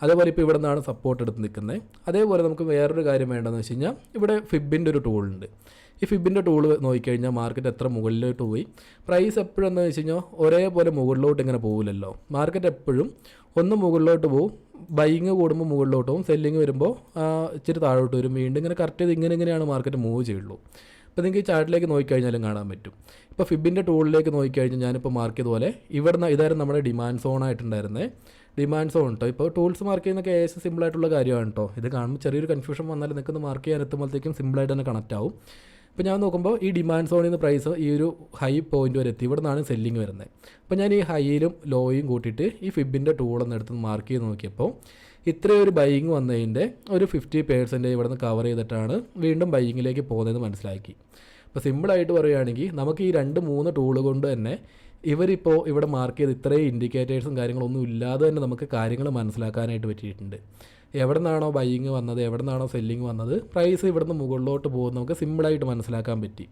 അതേപോലെ ഇപ്പോൾ ഇവിടെ നിന്നാണ് സപ്പോർട്ട് എടുത്ത് നിൽക്കുന്നത്. അതേപോലെ നമുക്ക് വേറൊരു കാര്യം വേണ്ടതെന്ന് വെച്ച് കഴിഞ്ഞാൽ ഇവിടെ ഫിബിൻ്റെ ഒരു ടൂളുണ്ട്. ഈ ഫിബിൻ്റെ ടൂൾ നോക്കിക്കഴിഞ്ഞാൽ മാർക്കറ്റ് എത്ര മുകളിലോട്ട് പോയി, പ്രൈസ് എപ്പോഴും എന്താ വെച്ച് കഴിഞ്ഞാൽ ഒരേപോലെ മുകളിലോട്ട് ഇങ്ങനെ പോകില്ലല്ലോ. മാർക്കറ്റ് എപ്പോഴും ഒന്ന് മുകളിലോട്ട് പോകും, ബൈയിങ് കൂടുമ്പോൾ മുകളിലോട്ട് പോകും, സെല്ലിങ് വരുമ്പോൾ ഇച്ചിരി താഴോട്ട് വരും, വീണ്ടും ഇങ്ങനെ കറക്റ്റ് ചെയ്ത് ഇങ്ങനെയാണ് മാർക്കറ്റ് മൂവ് ചെയ്യുള്ളൂ. ഇപ്പോൾ നിങ്ങൾക്ക് ഈ ചാർട്ടിലേക്ക് നോക്കിക്കഴിഞ്ഞാലും കാണാൻ പറ്റും. ഇപ്പോൾ ഫിബിൻ്റെ ടൂളിലേക്ക് നോക്കിക്കഴിഞ്ഞാൽ ഞാനിപ്പോൾ മാർക്ക് ചെയ്തപോലെ ഇതായിരുന്നു നമ്മുടെ ഡിമാൻഡ് സോണായിട്ടുണ്ടായിരുന്നത്. ഡിമാൻഡ് സോൺ കേട്ടോ. ഇപ്പോൾ ടൂൾസ് മാർക്ക് ചെയ്യുന്നതൊക്കെ ഏകദേശം സിമ്പിളായിട്ടുള്ള കാര്യമാണ് കേട്ടോ. ഇത് കാണുമ്പോൾ ചെറിയൊരു കൺഫ്യൂഷൻ വന്നാൽ നിൽക്കുന്ന മാർക്ക് ചെയ്യാൻ എത്തുമ്പോഴത്തേക്കും സിമ്പിളായിട്ട് തന്നെ കണക്റ്റ് ആവും. ഇപ്പോൾ ഞാൻ നോക്കുമ്പോൾ ഈ ഡിമാൻഡ് സോണിൽ നിന്ന് പ്രൈസ് ഈ ഒരു ഹൈ പോയിന്റ് വരെ എത്തി, ഇവിടെ നിന്നാണ് സെല്ലിങ് വരുന്നത്. അപ്പോൾ ഞാൻ ഈ ഹൈയിലും ലോയും കൂട്ടിയിട്ട് ഈ ഫിബിൻ്റെ ടൂളൊന്ന് എടുത്ത് മാർക്ക് ചെയ്ത് നോക്കിയപ്പോൾ ഇത്രയും ഒരു ബൈയിങ് വന്നതിൻ്റെ ഒരു 50% ഇവിടെ നിന്ന് കവർ ചെയ്തിട്ടാണ് വീണ്ടും ബൈയിങ്ങിലേക്ക് പോകുന്നതെന്ന് മനസ്സിലാക്കി. അപ്പോൾ സിമ്പിളായിട്ട് പറയുകയാണെങ്കിൽ നമുക്ക് ഈ 2-3 ടൂൾ കൊണ്ട് തന്നെ ഇവരിപ്പോൾ ഇവിടെ മാർക്ക് ചെയ്ത് ഇത്രയും ഇൻഡിക്കേറ്റേഴ്സും കാര്യങ്ങളൊന്നും ഇല്ലാതെ തന്നെ നമുക്ക് കാര്യങ്ങൾ മനസ്സിലാക്കാനായിട്ട് പറ്റിയിട്ടുണ്ട്. എവിടെ നിന്നാണോ ബൈയിങ് വന്നത്, എവിടെ നിന്നാണോ സെല്ലിങ് വന്നത്, പ്രൈസ് ഇവിടുന്ന് മുകളിലോട്ട് പോകുന്നത് നമുക്ക് സിമ്പിളായിട്ട് മനസ്സിലാക്കാൻ പറ്റി.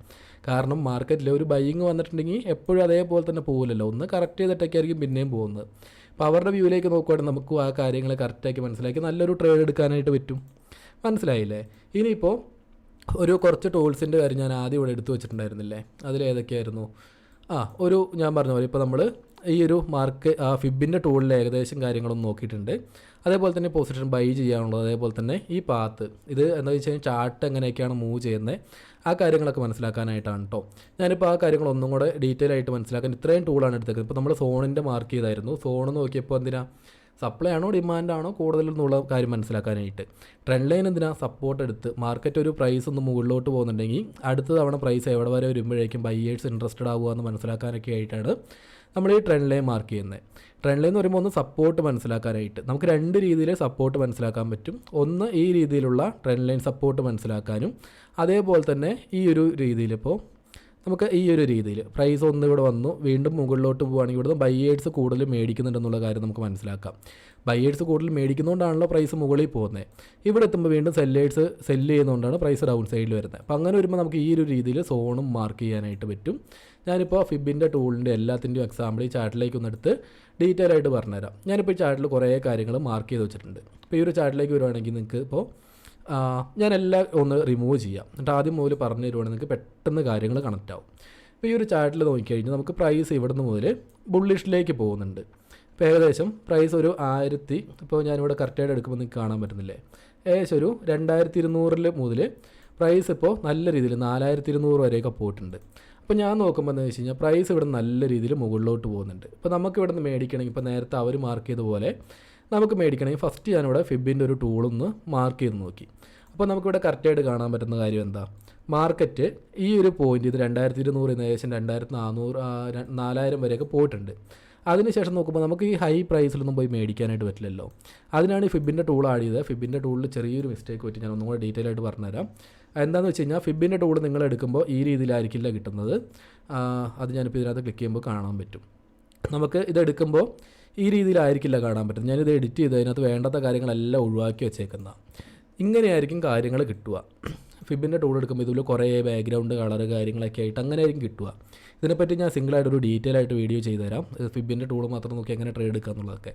കാരണം മാർക്കറ്റിൽ ഒരു ബൈയിങ് വന്നിട്ടുണ്ടെങ്കിൽ എപ്പോഴും അതേപോലെ തന്നെ പോകില്ലല്ലോ, ഒന്ന് കറക്റ്റ് ചെയ്തിട്ടൊക്കെ ആയിരിക്കും പിന്നെയും പോകുന്നത്. അപ്പോൾ അവരുടെ വ്യൂവിലേക്ക് നോക്കുകയാണെങ്കിൽ നമുക്കും ആ കാര്യങ്ങൾ കറക്റ്റാക്കി മനസ്സിലാക്കി നല്ലൊരു ട്രേഡ് എടുക്കാനായിട്ട് പറ്റും. മനസ്സിലായില്ലേ? ഇനിയിപ്പോൾ ഒരു കുറച്ച് ടൂൾസിൻ്റെ കാര്യം ഞാൻ ആദ്യം ഇവിടെ എടുത്തു വെച്ചിട്ടുണ്ടായിരുന്നില്ലേ, അതിലേതൊക്കെയായിരുന്നു? ഞാൻ പറഞ്ഞ പോലെ ഇപ്പോൾ നമ്മൾ ഈ ഒരു ഫിബിൻ്റെ ടൂളിൽ ഏകദേശം കാര്യങ്ങളൊന്നും നോക്കിയിട്ടുണ്ട്. അതേപോലെ തന്നെ പൊസിഷൻ ബൈ ചെയ്യാനുള്ളത്, അതേപോലെ തന്നെ ഈ പാത്ത് ഇത് എന്താ വെച്ച് കഴിഞ്ഞാൽ ചാർട്ട് എങ്ങനെയൊക്കെയാണ് മൂവ് ചെയ്യുന്നത് ആ കാര്യങ്ങളൊക്കെ മനസ്സിലാക്കാനായിട്ടാണ് കേട്ടോ. ഞാനിപ്പോൾ ആ കാര്യങ്ങളൊന്നും കൂടെ ഡീറ്റെയിൽ ആയിട്ട് മനസ്സിലാക്കാൻ ഇത്രയും ടൂളാണ് എടുത്തേക്കുന്നത്. ഇപ്പോൾ നമ്മൾ സോണിൻ്റെ മാർക്ക് ചെയ്തായിരുന്നു. സോൺ നോക്കിയപ്പോൾ എന്തിനാ സപ്ലൈ ആണോ ഡിമാൻഡാണോ കൂടുതലെന്നുള്ള കാര്യം മനസ്സിലാക്കാനായിട്ട്. ട്രെൻഡ് ലൈൻ എന്തിനാ സപ്പോർട്ട് എടുത്ത് മാർക്കറ്റ് ഒരു പ്രൈസ് ഒന്ന് മുകളിലോട്ട് പോകുന്നുണ്ടെങ്കിൽ അടുത്ത തവണ പ്രൈസ് എവിടെ വരെ വരുമ്പോഴേക്കും ബയ്യേഴ്സ് ഇൻട്രസ്റ്റഡ് ആവുക എന്ന് മനസ്സിലാക്കാനൊക്കെ ആയിട്ടാണ് നമ്മൾ ഈ ട്രെൻഡ് ലൈൻ മാർക്ക് ചെയ്യുന്നത്. ട്രെൻഡ് ലൈൻ എന്ന് പറയുമ്പോൾ ഒന്ന് സപ്പോർട്ട് മനസ്സിലാക്കാനായിട്ട് നമുക്ക് 2 രീതിയിൽ സപ്പോർട്ട് മനസ്സിലാക്കാൻ പറ്റും. ഒന്ന് ഈ രീതിയിലുള്ള ട്രെൻഡ് ലൈൻ സപ്പോർട്ട് മനസ്സിലാക്കാനും, അതേപോലെ തന്നെ ഈ ഒരു രീതിയിൽ ഇപ്പോൾ നമുക്ക് ഈ ഒരു രീതിയിൽ പ്രൈസ് ഒന്ന് ഇവിടെ വന്നു വീണ്ടും മുകളിലോട്ട് പോവുകയാണെങ്കിൽ ഇവിടുന്ന് ബയ്യേഴ്സ് കൂടുതൽ മേടിക്കുന്നുണ്ടെന്നുള്ള കാര്യം നമുക്ക് മനസ്സിലാക്കാം. ബയ്യേഴ്സ് കൂടുതൽ മേടിക്കുന്നതുകൊണ്ടാണല്ലോ പ്രൈസ് മുകളിൽ പോകുന്നത്. ഇവിടെ എത്തുമ്പോൾ വീണ്ടും സെല്ലേഴ്സ് സെല്ല് ചെയ്യുന്നതുകൊണ്ടാണ് പ്രൈസ് ഡൗൺ സൈഡിൽ വരുന്നത്. അപ്പോൾ അങ്ങനെ വരുമ്പോൾ നമുക്ക് ഈ ഒരു രീതിയിൽ സോണും മാർക്ക് ചെയ്യാനായിട്ട് പറ്റും. ഞാനിപ്പോൾ ഫിബിൻ്റെ ടൂളിൻ്റെ എല്ലാത്തിൻ്റെയും എക്സാമ്പിൾ ഈ ചാർട്ടിലേക്ക് ഒന്നെടുത്ത് ഡീറ്റെയിൽ ആയിട്ട് പറഞ്ഞുതരാം. ഞാനിപ്പോൾ ഈ ചാർട്ടിൽ കുറേ കാര്യങ്ങൾ മാർക്ക് ചെയ്ത് വെച്ചിട്ടുണ്ട്. ഇപ്പോൾ ഈ ഒരു ചാർട്ടിലേക്ക് വരുവാണെങ്കിൽ നിങ്ങൾക്ക് ഇപ്പോൾ ഞാനെല്ലാം ഒന്ന് റിമൂവ് ചെയ്യാം. എന്നിട്ട് ആദ്യം മുതൽ പറഞ്ഞു തരുവാണെങ്കിൽ നിങ്ങൾക്ക് പെട്ടെന്ന് കാര്യങ്ങൾ കണക്റ്റ് ആവും. ഇപ്പോൾ ഈ ഒരു ചാർട്ടിൽ നോക്കിക്കഴിഞ്ഞാൽ നമുക്ക് പ്രൈസ് ഇവിടുന്ന് മുതൽ ബുള്ളിഷിലേക്ക് പോകുന്നുണ്ട്. ഇപ്പോൾ ഏകദേശം പ്രൈസ് ഒരു 1000 ഇപ്പോൾ ഞാനിവിടെ കറക്റ്റായിട്ട് എടുക്കുമ്പോൾ നിങ്ങൾക്ക് കാണാൻ പറ്റുന്നില്ലേ, ഏകദേശം ഒരു 2200 മുതൽ പ്രൈസ് ഇപ്പോൾ നല്ല രീതിയിൽ 4200 വരെയൊക്കെ പോയിട്ടുണ്ട്. അപ്പോൾ ഞാൻ നോക്കുമ്പോൾ എന്താണെന്ന് വെച്ച് കഴിഞ്ഞാൽ പ്രൈസ് ഇവിടെ നല്ല രീതിയിൽ മുകളിലോട്ട് പോകുന്നുണ്ട്. ഇപ്പോൾ നമുക്ക് ഇവിടെ നിന്ന് മേടിക്കണമെങ്കിൽ ഇപ്പോൾ നേരത്തെ അവർ മാർക്ക് ചെയ്ത പോലെ നമുക്ക് മേടിക്കണമെങ്കിൽ ഫസ്റ്റ് ഞാനിവിടെ ഫിബിൻ്റെ ഒരു ടൂളൊന്ന് മാർക്ക് ചെയ്ത് നോക്കി. അപ്പോൾ നമുക്കിവിടെ കറക്റ്റായിട്ട് കാണാൻ പറ്റുന്ന കാര്യം എന്താ, മാർക്കറ്റ് ഈ ഒരു പോയിൻ്റ് ഇത് 2200 ഏകദേശം 2400 4000 വരെയൊക്കെ പോയിട്ടുണ്ട്. അതിനുശേഷം നോക്കുമ്പോൾ നമുക്ക് ഈ ഹൈ പ്രൈസിലൊന്നും പോയി മേടിക്കാനായിട്ട് പറ്റില്ലല്ലോ. അതിനാണ് ഈ ഫിബിൻ്റെ ടൂൾ ആഡ് ചെയ്തത്. ഫിബിൻ്റെ ടൂളിൽ ചെറിയൊരു മിസ്റ്റേക്ക് പറ്റി, ഞാൻ ഒന്നും കൂടെ ഡീറ്റെയിൽ ആയിട്ട് പറഞ്ഞുതരാം. എന്താണെന്ന് വെച്ച് കഴിഞ്ഞാൽ ഫിബിൻ്റെ ടൂൾ നിങ്ങൾ എടുക്കുമ്പോൾ ഈ രീതിയിലായിരിക്കില്ല കിട്ടുന്നത്. അത് ഞാനിപ്പോൾ ഇതിനകത്ത് ക്ലിക്ക് ചെയ്യുമ്പോൾ കാണാൻ പറ്റും. നമുക്ക് ഇതെടുക്കുമ്പോൾ ഈ രീതിയിലായിരിക്കില്ല കാണാൻ പറ്റുന്നത്. ഞാനിത് എഡിറ്റ് ചെയ്ത് അതിനകത്ത് വേണ്ടാത്ത കാര്യങ്ങളെല്ലാം ഒഴിവാക്കി വെച്ചേക്കുന്ന ഇങ്ങനെയായിരിക്കും കാര്യങ്ങൾ കിട്ടുക. ഫിബിൻ്റെ ടൂൾ എടുക്കുമ്പോൾ ഇതിൽ കുറേ ബാക്ക്ഗ്രൗണ്ട് കളർ കാര്യങ്ങളൊക്കെ ആയിട്ട് അങ്ങനെ ആയിരിക്കും കിട്ടുക. ഇതിനെപ്പറ്റി ഞാൻ സിംഗിളായിട്ടൊരു ഡീറ്റെയിൽ ആയിട്ട് വീഡിയോ ചെയ്തു തരാം. ഫിബിൻ്റെ ടൂൾ മാത്രം നോക്കി എങ്ങനെ ട്രേഡ് എടുക്കുക എന്നുള്ളതൊക്കെ.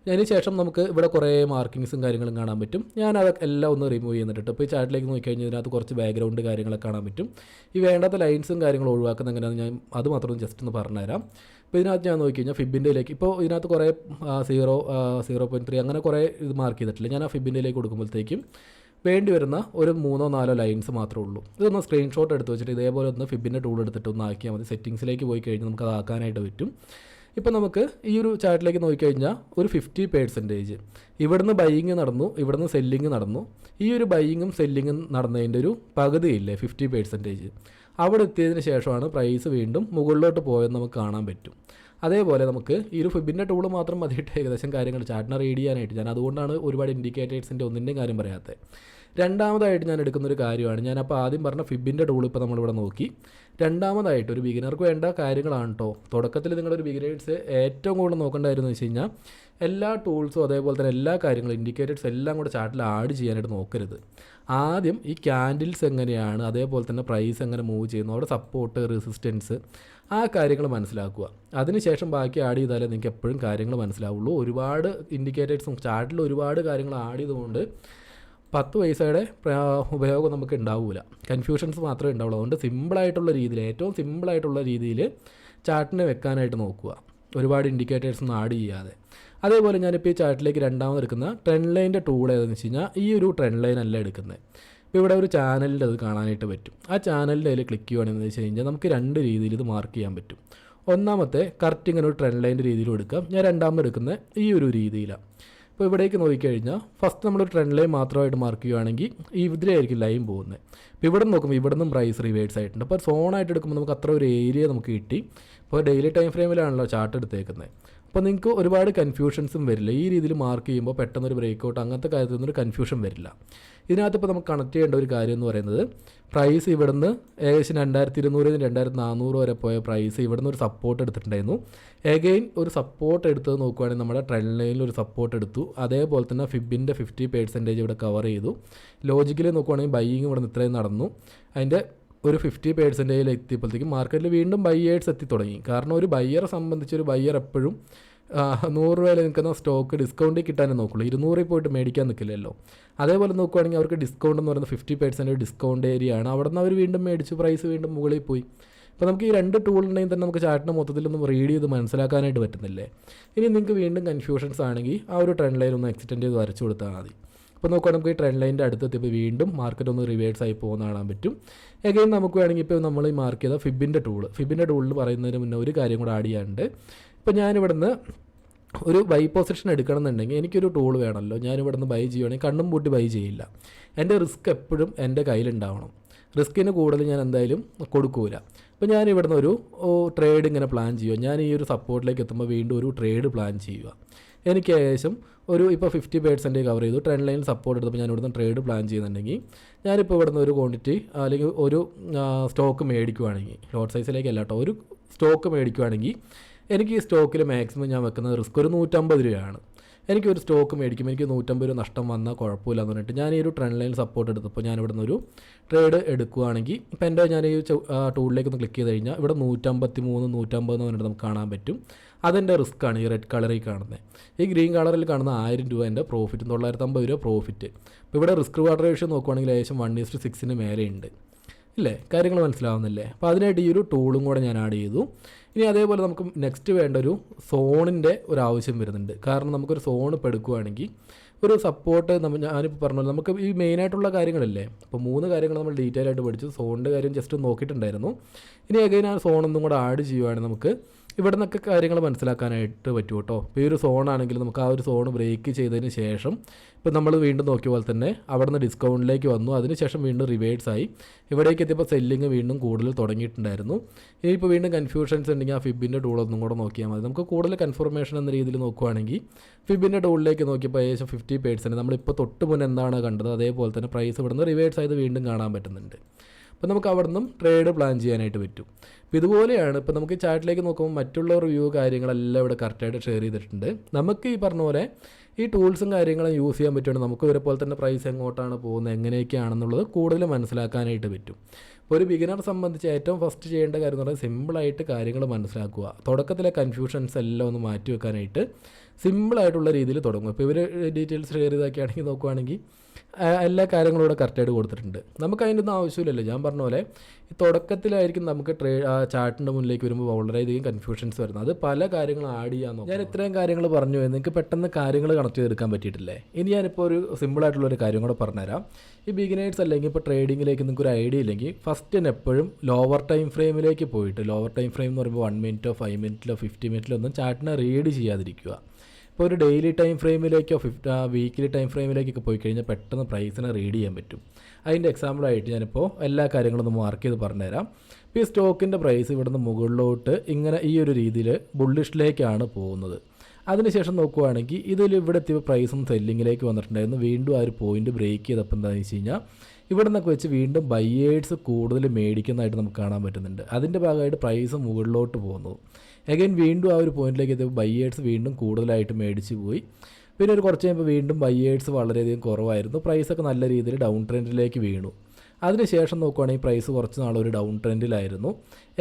അതിന് ശേഷം നമുക്ക് ഇവിടെ കുറേ മാർക്കിങ്സും കാര്യങ്ങളും കാണാൻ പറ്റും. ഞാൻ അതൊക്കെ എല്ലാം ഒന്ന് റിമൂവ് ചെയ്യുന്നുണ്ട്. ഇപ്പോൾ ഈ ചാറ്റിലേക്ക് നോക്കിക്കഴിഞ്ഞാൽ ഇതിനകത്ത് കുറച്ച് ബാക്ക്ഗ്രൗണ്ട് കാര്യങ്ങളൊക്കെ കാണാൻ പറ്റും. ഈ വേണ്ടാത്ത ലൈൻസും കാര്യങ്ങളും ഒഴിവാക്കുന്ന എങ്ങനെയാണെന്ന് ഞാൻ അത് മാത്രം ജസ്റ്റ് ഒന്ന് പറഞ്ഞുതരാം. ഇപ്പോൾ ഇതിനകത്ത് ഞാൻ നോക്കിക്കഴിഞ്ഞാൽ ഫിബിൻ്റെയിലേക്ക് ഇപ്പോൾ ഇതിനകത്ത് കുറേ 0.3 അങ്ങനെ കുറേ ഇത് മാർക്ക് ചെയ്തിട്ടില്ല. ഞാൻ ആ ഫിബിൻ്റെയിലേക്ക് കൊടുക്കുമ്പോഴത്തേക്കും വേണ്ടി വരുന്ന ഒരു 3-4 ലൈൻസ് മാത്രമേ ഉള്ളൂ. ഇതൊന്ന് സ്ക്രീൻഷോട്ട് എടുത്ത് വെച്ചിട്ട് ഇതേപോലെ ഒന്ന് ഫിബിൻ്റെ ടൂൾ എടുത്തിട്ട് ഒന്ന് ആക്കിയാൽ മതി. സെറ്റിങ്സിലേക്ക് പോയി കഴിഞ്ഞാൽ നമുക്ക് അത് ആക്കാനായിട്ട് പറ്റും. ഇപ്പോൾ നമുക്ക് ഈ ഒരു ചാർട്ടിലേക്ക് നോക്കിക്കഴിഞ്ഞാൽ ഒരു 50% ഇവിടുന്ന് ബൈയിങ് നടന്നു, ഇവിടുന്ന് സെല്ലിങ് നടന്നു. ഈ ഒരു ബൈയിങ്ങും സെല്ലിങ്ങും നടന്നതിൻ്റെ ഒരു പകുതിയില്ലേ 50%, അവിടെ എത്തിയതിന് ശേഷമാണ് പ്രൈസ് വീണ്ടും മുകളിലോട്ട് പോയെന്ന് നമുക്ക് കാണാൻ പറ്റും. അതേപോലെ നമുക്ക് ഈ ഒരു ഫിബിൻ്റെ ടൂൾ മാത്രം മതിയിട്ട് ഏകദേശം കാര്യങ്ങൾ ചാർട്ടിനെ റീഡ് ചെയ്യാനായിട്ട് ഞാൻ അതുകൊണ്ടാണ് ഒരുപാട് ഇൻഡിക്കേറ്റേഴ്സിൻ്റെ ഒന്നിൻ്റെയും കാര്യം പറയാത്തത്. രണ്ടാമതായിട്ട് ഞാൻ എടുക്കുന്നൊരു കാര്യമാണ്, ഞാനപ്പോൾ ആദ്യം പറഞ്ഞ ഫിബിൻ്റെ ടൂൾ ഇപ്പോൾ നമ്മളിവിടെ നോക്കി. രണ്ടാമതായിട്ട് ഒരു ബിഗിനർക്ക് വേണ്ട കാര്യങ്ങളാണ് കേട്ടോ. തുടക്കത്തിൽ നിങ്ങളൊരു ബിഗിനേഴ്സ് ഏറ്റവും കൂടുതൽ നോക്കേണ്ടതായിരുന്നു വെച്ച് കഴിഞ്ഞാൽ എല്ലാ ടൂൾസും അതേപോലെ തന്നെ എല്ലാ കാര്യങ്ങളും ഇൻഡിക്കേറ്റേഴ്സ് എല്ലാം കൂടെ ചാർട്ടിൽ ആഡ് ചെയ്യാനായിട്ട് നോക്കരുത്. ആദ്യം ഈ ക്യാൻഡിൽസ് എങ്ങനെയാണ്, അതേപോലെ തന്നെ പ്രൈസ് എങ്ങനെ മൂവ് ചെയ്യുന്നു, അവിടെ സപ്പോർട്ട് റെസിസ്റ്റൻസ് ആ കാര്യങ്ങൾ മനസ്സിലാക്കുക. അതിനുശേഷം ബാക്കി ആഡ് ചെയ്താലേ നിങ്ങൾക്ക് എപ്പോഴും കാര്യങ്ങൾ മനസ്സിലാവുള്ളൂ. ഒരുപാട് ഇൻഡിക്കേറ്റേഴ്സും ചാർട്ടിൽ ഒരുപാട് കാര്യങ്ങൾ ആഡ് ചെയ്തുകൊണ്ട് 10 പൈസയുടെ ഉപയോഗം നമുക്ക് ഉണ്ടാവില്ല, കൺഫ്യൂഷൻസ് മാത്രമേ ഉണ്ടാവുള്ളൂ. അതുകൊണ്ട് സിമ്പിളായിട്ടുള്ള രീതിയിൽ, ഏറ്റവും സിമ്പിളായിട്ടുള്ള രീതിയിൽ ചാർട്ടിനെ വെക്കാനായിട്ട് നോക്കുക, ഒരുപാട് ഇൻഡിക്കേറ്റേഴ്സൊന്നും ആഡ് ചെയ്യാതെ. അതേപോലെ ഞാനിപ്പോൾ ഈ ചാർട്ടിലേക്ക് രണ്ടാമത് എടുക്കുന്ന ട്രെൻഡ് ലൈൻ്റെ ടൂൾ ഏതെന്ന് വെച്ച് കഴിഞ്ഞാൽ ഈ ഒരു ട്രെൻഡ് ലൈൻ അല്ല എടുക്കുന്നത്. ഇപ്പോൾ ഇവിടെ ഒരു ചാനലിൻ്റെ അത് കാണാനായിട്ട് പറ്റും. ആ ചാനലിൻ്റെ അതിൽ ക്ലിക്ക് ചെയ്യുകയാണെന്ന് വെച്ച് കഴിഞ്ഞാൽ നമുക്ക് 2 രീതിയിൽ ഇത് മാർക്ക് ചെയ്യാൻ പറ്റും. ഒന്നാമത്തെ കറക്റ്റ് ഇങ്ങനെ ഒരു ട്രെൻഡ് ലൈൻ്റെ രീതിയിലും എടുക്കാം. ഞാൻ രണ്ടാമത് എടുക്കുന്നത് ഈ ഒരു രീതിയിലാണ്. ഇപ്പോൾ ഇവിടേക്ക് നോക്കിക്കഴിഞ്ഞാൽ ഫസ്റ്റ് നമ്മൾ ട്രെൻഡ് ലൈൻ മാത്രമായിട്ട് മാർക്ക് ചെയ്യുകയാണെങ്കിൽ ഇതിലായിരിക്കും ലൈൻ പോകുന്നത്. ഇപ്പോൾ ഇവിടെ നോക്കുമ്പോൾ ഇവിടെ നിന്നും പ്രൈസ് റിവേഴ്സ് ആയിട്ടുണ്ട്. അപ്പോൾ സോണായിട്ട് എടുക്കുമ്പോൾ നമുക്ക് അത്ര ഒരു ഏരിയ നമുക്ക് കിട്ടി. ഇപ്പോൾ ഡെയിലി ടൈം ഫ്രെയിമിലാണല്ലോ ചാർട്ട് എടുത്തേക്കുന്നത്. അപ്പോൾ നിങ്ങൾക്ക് ഒരുപാട് കൺഫ്യൂഷൻസും വരില്ല. ഈ രീതിയിൽ മാർക്ക് ചെയ്യുമ്പോൾ പെട്ടെന്നൊരു ബ്രേക്കൗട്ട് അങ്ങനത്തെ കാര്യത്തിലൊന്നും ഒരു കൺഫ്യൂഷൻ വരില്ല. ഇതിനകത്ത് ഇപ്പോൾ നമുക്ക് കണക്ട് ചെയ്യേണ്ട ഒരു കാര്യം എന്ന് പറയുന്നത് പ്രൈസ് ഇവിടുന്ന് ഏകദേശം 2200 2400 വരെ പോയ പ്രൈസ് ഇവിടുന്ന് ഒരു സപ്പോർട്ട് എടുത്തിട്ടുണ്ടായിരുന്നു. എഗെയിൻ ഒരു സപ്പോർട്ട് എടുത്തത് നോക്കുകയാണെങ്കിൽ നമ്മുടെ ട്രെൻഡ് ലൈനിൽ ഒരു സപ്പോർട്ട് എടുത്തു. അതേപോലെ തന്നെ ഫിബിൻ്റെ 50% ഇവിടെ കവർ ചെയ്തു. ലോജിക്കലി നോക്കുകയാണെങ്കിൽ ബൈയിങ് ഇവിടെ നിന്ന് ഇത്രയും നടന്നു. അതിൻ്റെ ഒരു 50% എത്തിയപ്പോഴത്തേക്കും മാർക്കറ്റിൽ വീണ്ടും ബയ്യേഴ്സ് എത്തി തുടങ്ങി. കാരണം ഒരു ബയ്യറെ സംബന്ധിച്ച് ഒരു ബയ്യർ എപ്പോഴും 100 രൂപയിൽ നിൽക്കുന്ന സ്റ്റോക്ക് ഡിസ്കൗണ്ടിൽ കിട്ടാനേ നോക്കുള്ളൂ, 200 പോയിട്ട് മേടിക്കാൻ നിൽക്കില്ലല്ലോ. അതേപോലെ നോക്കുകയാണെങ്കിൽ അവർക്ക് ഡിസ്കൗണ്ട് എന്ന് പറയുന്നത് 50% ഡിസ്കൗണ്ട് ഏരിയ ആണ്. അവിടെ നിന്ന് അവർ വീണ്ടും മേടിച്ചു, പ്രൈസ് വീണ്ടും മുകളിൽ പോയി. അപ്പോൾ നമുക്ക് ഈ 2 ടൂൾ ഉണ്ടെങ്കിൽ തന്നെ നമുക്ക് ചാർട്ടിന് മൊത്തത്തിലൊന്നും റീഡ് ചെയ്ത് മനസ്സിലാക്കാനായിട്ട് പറ്റുന്നില്ലേ. ഇനി നിങ്ങൾക്ക് വീണ്ടും കൺഫ്യൂഷൻസ് ആണെങ്കിൽ ആ ഒരു ട്രെൻഡ് ലൈൻ ഒന്ന് എക്സ്റ്റെൻഡ് ചെയ്ത് വരച്ചു കൊടുത്താൽ മതി. അപ്പോൾ നോക്കുകയാണെങ്കിൽ നമുക്ക് ഈ ട്രെൻഡ് ലൈൻ്റെ അടുത്തെത്തിയപ്പോൾ വീണ്ടും മാർക്കറ്റ് ഒന്ന് റിവേഴ്സ് ആയി പോകുന്ന കാണാൻ പറ്റും. എഗെയിൻ നമുക്ക് വേണമെങ്കിൽ ഇപ്പോൾ നമ്മൾ ഈ മാർക്ക് ചെയ്ത ഫിബിൻ്റെ ടൂളിൽ പറയുന്നതിന് മുന്നേ ഒരു കാര്യം കൂടെ ആഡ് ചെയ്യാനുണ്ട്. ഇപ്പോൾ ഞാനിവിടുന്ന് ഒരു ബൈ പൊസിഷൻ എടുക്കണം എന്നുണ്ടെങ്കിൽ എനിക്കൊരു ടൂൾ വേണമല്ലോ. ഞാനിവിടുന്ന് ബൈ ചെയ്യുകയാണെങ്കിൽ കണ്ണും പൂട്ടി ബൈ ചെയ്യില്ല. എൻ്റെ റിസ്ക് എപ്പോഴും എൻ്റെ കയ്യിലുണ്ടാവണം. റിസ്കിന് കൂടുതൽ ഞാൻ എന്തായാലും കൊടുക്കൂല. അപ്പോൾ ഞാൻ ഇവിടുന്ന് ഒരു ട്രേഡ് ഇങ്ങനെ പ്ലാൻ ചെയ്യുക. ഞാൻ ഈ ഒരു സപ്പോർട്ടിലേക്ക് എത്തുമ്പോൾ വീണ്ടും ഒരു ട്രേഡ് പ്ലാൻ ചെയ്യുക. എനിക്ക് ഏകദേശം ഒരു ഇപ്പോൾ 50% കവർ ചെയ്തു. ട്രെൻഡ് ലൈനിൽ സപ്പോർട്ട് എടുത്തപ്പോൾ ഞാൻ ഇവിടുന്ന് ട്രേഡ് പ്ലാൻ ചെയ്യുന്നുണ്ടെങ്കിൽ ഞാനിപ്പോൾ ഇവിടുന്ന് ഒരു ക്വാണ്ടിറ്റി അല്ലെങ്കിൽ ഒരു സ്റ്റോക്ക് മേടിക്കുവാണെങ്കിൽ, ലോട്ട് സൈസിലേക്കല്ല കേട്ടോ, ഒരു സ്റ്റോക്ക് മേടിക്കുവാണെങ്കിൽ എനിക്ക് ഈ സ്റ്റോക്കിൽ മാക്സിമം ഞാൻ വെക്കുന്ന റിസ്ക് ഒരു 150 രൂപയാണ്. എനിക്കൊരു സ്റ്റോക്ക് മേടിക്കുമ്പോൾ എനിക്ക് 150 രൂപ നഷ്ടം വന്നാൽ കുഴപ്പമില്ല എന്ന് പറഞ്ഞിട്ട് ഞാൻ ഈ ഒരു ട്രെൻഡ് ലൈൻ സപ്പോർട്ട് എടുത്തപ്പോൾ ഞാൻ ഇവിടെ നിന്നൊരു ട്രേഡ് എടുക്കുകയാണെങ്കിൽ ഇപ്പോൾ എൻ്റെ ഞാൻ ഈ ടൂളിലേക്ക് ഒന്ന് ക്ലിക്ക് ചെയ്ത് കഴിഞ്ഞാൽ ഇവിടെ 153 150 എന്ന് പറഞ്ഞിട്ട് നമുക്ക് കാണാൻ പറ്റും. അതെൻ്റെ റിസ്ക്കാണ് ഈ റെഡ് കളറിൽ കാണുന്നത്. ഈ ഗ്രീൻ കളറിൽ കാണുന്ന 1000 രൂപ എൻ്റെ പ്രോഫിറ്റ്, 950 രൂപ പ്രോഫിറ്റ്. ഇപ്പോൾ ഇവിടെ റിസ്ക് റിവാർഡ് റേഷ്യോ നോക്കുവാണെങ്കിൽ ഏകദേശം 1:6 മേലെയുണ്ട്. ഇല്ലേ, കാര്യങ്ങൾ മനസ്സിലാവുന്നില്ലേ? അപ്പോൾ അതിനായിട്ട് ഈ ഒരു ടൂളും കൂടെ ഞാൻ ആഡ് ചെയ്തു. ഇനി അതേപോലെ നമുക്ക് നെക്സ്റ്റ് വേണ്ട ഒരു സോണിൻ്റെ ഒരു ആവശ്യം വരുന്നുണ്ട്. കാരണം നമുക്കൊരു സോൺ ഇപ്പോൾ എടുക്കുകയാണെങ്കിൽ ഒരു സപ്പോർട്ട് ഞാനിപ്പോൾ പറഞ്ഞു നമുക്ക് ഈ മെയിനായിട്ടുള്ള കാര്യങ്ങളല്ലേ. അപ്പോൾ 3 കാര്യങ്ങൾ നമ്മൾ ഡീറ്റെയിൽ ആയിട്ട് പഠിച്ചു. സോണിൻ്റെ കാര്യം ജസ്റ്റ് നോക്കിയിട്ടുണ്ടായിരുന്നു. ഇനി അഗൈൻ ആ സോണൊന്നും കൂടെ ആഡ് ചെയ്യുവാണെങ്കിൽ നമുക്ക് ഇവിടെ നിന്നൊക്കെ കാര്യങ്ങൾ മനസ്സിലാക്കാനായിട്ട് പറ്റും കേട്ടോ. ഇപ്പോൾ ഈ ഒരു സോണാണെങ്കിൽ നമുക്ക് ആ ഒരു സോൺ ബ്രേക്ക് ചെയ്തതിന് ശേഷം ഇപ്പോൾ നമ്മൾ വീണ്ടും നോക്കിയ പോലെ തന്നെ അവിടെ നിന്ന് ഡിസ്കൗണ്ടിലേക്ക് വന്നു, അതിനുശേഷം വീണ്ടും റിവേഴ്സ് ആയി ഇവിടേക്ക് എത്തിയപ്പോൾ സെല്ലിങ് വീണ്ടും കൂടുതൽ തുടങ്ങിയിട്ടുണ്ടായിരുന്നു. ഇനിയിപ്പോൾ വീണ്ടും കൺഫ്യൂഷൻസ് ഉണ്ടെങ്കിൽ ആ ഫിബിൻ്റെ ടൂൾ ഒന്നും കൂടെ നോക്കിയാൽ മതി. നമുക്ക് കൂടുതൽ കൺഫർമേഷൻ എന്ന രീതിയിൽ നോക്കുകയാണെങ്കിൽ ഫിബിൻ്റെ ടൂളിലേക്ക് നോക്കിയപ്പോൾ ഏകദേശം 50% നമ്മളിപ്പോൾ തൊട്ട് മുന്നേ എന്താണ് കണ്ടത് അതേപോലെ തന്നെ പ്രൈസ് ഇവിടുന്ന് റിവേഴ്സ് ആയത് വീണ്ടും കാണാൻ പറ്റുന്നുണ്ട്. അപ്പോൾ നമുക്ക് അവിടെ നിന്നും ട്രേഡ് പ്ലാൻ ചെയ്യാനായിട്ട് പറ്റും. അപ്പോൾ ഇതുപോലെയാണ് ഇപ്പോൾ നമുക്ക് ചാർട്ടിലേക്ക് നോക്കുമ്പോൾ മറ്റുള്ള റിവ്യൂ കാര്യങ്ങളെല്ലാം ഇവിടെ കറക്റ്റായിട്ട് ഷെയർ ചെയ്തിട്ടുണ്ട്. നമുക്ക് ഈ പറഞ്ഞ പോലെ ഈ ടൂൾസും കാര്യങ്ങളും യൂസ് ചെയ്യാൻ പറ്റുകയാണ്. നമുക്ക് ഇവരെ പോലെ തന്നെ പ്രൈസ് എങ്ങോട്ടാണ് പോകുന്നത് എങ്ങനെയൊക്കെയാണെന്നുള്ളത് കൂടുതൽ മനസ്സിലാക്കാനായിട്ട് പറ്റും. ഇപ്പോൾ ഒരു ബിഗിനറെ സംബന്ധിച്ച് ഏറ്റവും ഫസ്റ്റ് ചെയ്യേണ്ട കാര്യം എന്ന് പറഞ്ഞാൽ സിമ്പിളായിട്ട് കാര്യങ്ങൾ മനസ്സിലാക്കുക. തുടക്കത്തിലെ കൺഫ്യൂഷൻസ് എല്ലാം ഒന്ന് മാറ്റി വെക്കാനായിട്ട് സിമ്പിളായിട്ടുള്ള രീതിയിൽ തുടങ്ങും. ഇപ്പോൾ ഇവർ ഡീറ്റെയിൽസ് ഷെയർ ചെയ്തൊക്കെയാണെങ്കിൽ നോക്കുകയാണെങ്കിൽ എല്ലാ കാര്യങ്ങളും ഇവിടെ കറക്റ്റായിട്ട് കൊടുത്തിട്ടുണ്ട്. നമുക്ക് അതിൻ്റെ ഒന്നും ആവശ്യമില്ലല്ലോ. ഞാൻ പറഞ്ഞ പോലെ ഈ തുടക്കത്തിലായിരിക്കും നമുക്ക് ചാർട്ടിൻ്റെ മുന്നിലേക്ക് വരുമ്പോൾ വളരെയധികം കൺഫ്യൂഷൻസ് വരുന്നത്. അത് പല കാര്യങ്ങൾ ആഡ് ചെയ്യാൻ നോക്കും. ഞാൻ ഇത്രയും കാര്യങ്ങൾ പറഞ്ഞു നിങ്ങൾക്ക് പെട്ടെന്ന് കാര്യങ്ങൾ കണക്ട് ചെയ്തെടുക്കാൻ പറ്റിയിട്ടില്ലേ. ഇനി ഞാനിപ്പോൾ ഒരു സിമ്പിളായിട്ടുള്ളൊരു കാര്യം കൂടെ പറഞ്ഞുതരാം. ഈ ബിഗിനേഴ്സ് അല്ലെങ്കിൽ ഇപ്പോൾ ട്രേഡിങ്ങിലേക്ക് നിങ്ങൾക്ക് ഒരു ഐഡിയ ഇല്ലെങ്കിൽ ഫസ്റ്റ് തന്നെ എപ്പോഴും ലോവർ ടൈം ഫ്രെയിമിലേക്ക് പോയിട്ട്, ലോവർ ടൈം ഫ്രെയിം എന്ന് പറയുമ്പോൾ 1 മിനിറ്റോ 5 മിനിറ്റിലോ 50 മിനിറ്റിലോ ഒന്നും ചാർട്ടിനെ റീഡ് ചെയ്യാതിരിക്കുക. ഇപ്പോൾ ഒരു ഡെയിലി ടൈം ഫ്രെയിമിലേക്കോ വീക്കിലി ടൈം ഫ്രെയിമിലേക്കൊക്കെ പോയി കഴിഞ്ഞാൽ പെട്ടെന്ന് പ്രൈസിനെ റീഡ് ചെയ്യാൻ പറ്റും. അതിൻ്റെ എക്സാമ്പിളായിട്ട് ഞാനിപ്പോൾ എല്ലാ കാര്യങ്ങളും ഒന്ന് മാർക്ക് ചെയ്ത് പറഞ്ഞുതരാം. ഇപ്പോൾ ഈ സ്റ്റോക്കിൻ്റെ പ്രൈസ് ഇവിടുന്ന് മുകളിലോട്ട് ഇങ്ങനെ ഈ ഒരു രീതിയിൽ ബുള്ളിഷിലേക്കാണ് പോകുന്നത്. അതിനുശേഷം നോക്കുകയാണെങ്കിൽ ഇതിൽ ഇവിടെ എത്തിയ പ്രൈസും സെല്ലിങ്ങിലേക്ക് വന്നിട്ടുണ്ടായിരുന്നു. വീണ്ടും ആ ഒരു പോയിന്റ് ബ്രേക്ക് ചെയ്തപ്പോൾ എന്താണെന്ന് വെച്ച് കഴിഞ്ഞാൽ ഇവിടെ നിന്നൊക്കെ വെച്ച് വീണ്ടും ബയ്യേഴ്സ് കൂടുതൽ മേടിക്കുന്നതായിട്ട് നമുക്ക് കാണാൻ പറ്റുന്നുണ്ട്. അതിൻ്റെ ഭാഗമായിട്ട് പ്രൈസ് മുകളിലോട്ട് പോകുന്നു. അഗൈൻ വീണ്ടും ആ ഒരു പോയിന്റിലേക്ക് എത്തിയപ്പോൾ ബയ്യേഴ്സ് വീണ്ടും കൂടുതലായിട്ട് മേടിച്ച് പോയി. പിന്നെ ഒരു കുറച്ച് കഴിയുമ്പോൾ വീണ്ടും ബയ്യേഴ്സ് വളരെയധികം കുറവായിരുന്നു. പ്രൈസൊക്കെ നല്ല രീതിയിൽ ഡൗൺ ട്രെൻഡിലേക്ക് വീണു. അതിനുശേഷം നോക്കുകയാണെങ്കിൽ പ്രൈസ് കുറച്ച് നാളൊരു ഡൗൺ ട്രെൻഡിലായിരുന്നു.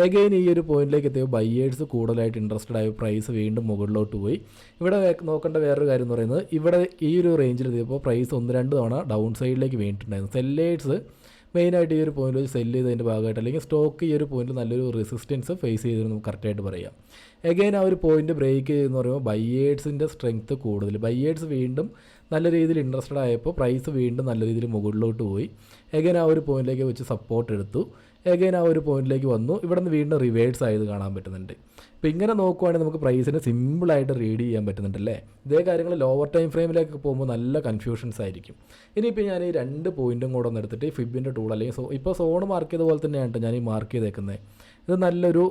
എഗെയിൻ ഈ ഒരു പോയിന്റിലേക്ക് എത്തിയപ്പോൾ ബയ്യേഴ്സ് കൂടുതലായിട്ട് ഇൻട്രസ്റ്റഡ് ആയ പ്രൈസ് വീണ്ടും മുകളിലോട്ട് പോയി. ഇവിടെ നോക്കേണ്ട വേറൊരു കാര്യം എന്ന് പറയുന്നത് ഇവിടെ ഈ ഒരു റേഞ്ചിൽ എത്തിയപ്പോൾ പ്രൈസ് 1-2 തവണ ഡൗൺ സൈഡിലേക്ക് വീണിട്ടുണ്ടായിരുന്നു. സെല്ലേഴ്സ് മെയിനായിട്ട് ഈ ഒരു പോയിന്റ് വെച്ച് സെല്ല് ചെയ്തതിൻ്റെ ഭാഗമായിട്ട് അല്ലെങ്കിൽ സ്റ്റോക്ക് ഈ ഒരു പോയിന്റ് നല്ലൊരു റെസിസ്റ്റൻസ് ഫേസ് ചെയ്തെന്ന് നമുക്ക് കറക്റ്റായിട്ട് പറയാം. എഗെയിൻ ആ ഒരു പോയിന്റ് ബ്രേക്ക് ചെയ്തെന്ന് പറയുമ്പോൾ ബയ്യേഴ്സിൻ്റെ സ്ട്രെങ്ത്ത് കൂടുതൽ, ബയ്യേഴ്സ് വീണ്ടും നല്ല രീതിയിൽ ഇൻട്രസ്റ്റഡ് ആയപ്പോൾ പ്രൈസ് വീണ്ടും നല്ല രീതിയിൽ മുകളിലോട്ട് പോയി. എഗെയിൻ ആ ഒരു പോയിന്റിലേക്ക് വെച്ച് സപ്പോർട്ട് എടുത്തു. എഗെയിൻ ആ ഒരു പോയിന്റിലേക്ക് വന്നു. ഇവിടെ നിന്ന് വീണ്ടും റിവേഴ്സ് ആയത് കാണാൻ പറ്റുന്നുണ്ട്. അപ്പോൾ ഇങ്ങനെ നോക്കുവാണെങ്കിൽ നമുക്ക് പ്രൈസിനെ സിമ്പിളായിട്ട് റീഡ് ചെയ്യാൻ പറ്റുന്നുണ്ടല്ലേ. ഇതേ കാര്യങ്ങൾ ലോവർ ടൈം ഫ്രെയിമിലേക്ക് പോകുമ്പോൾ നല്ല കൺഫ്യൂഷൻസ് ആയിരിക്കും. ഇനിയിപ്പോൾ ഞാൻ ഈ 2 പോയിന്റും കൂടെ ഒന്ന് എടുത്തിട്ട് ഫിബിൻ്റെ ടൂൾ അല്ലെങ്കിൽ ഇപ്പോൾ സോൺ മാർക്ക് ചെയ്ത പോലെ തന്നെയാണ് ഞാൻ ഈ മാർക്ക് ചെയ്തേക്കുന്നത്. ഇത് നല്ലൊരു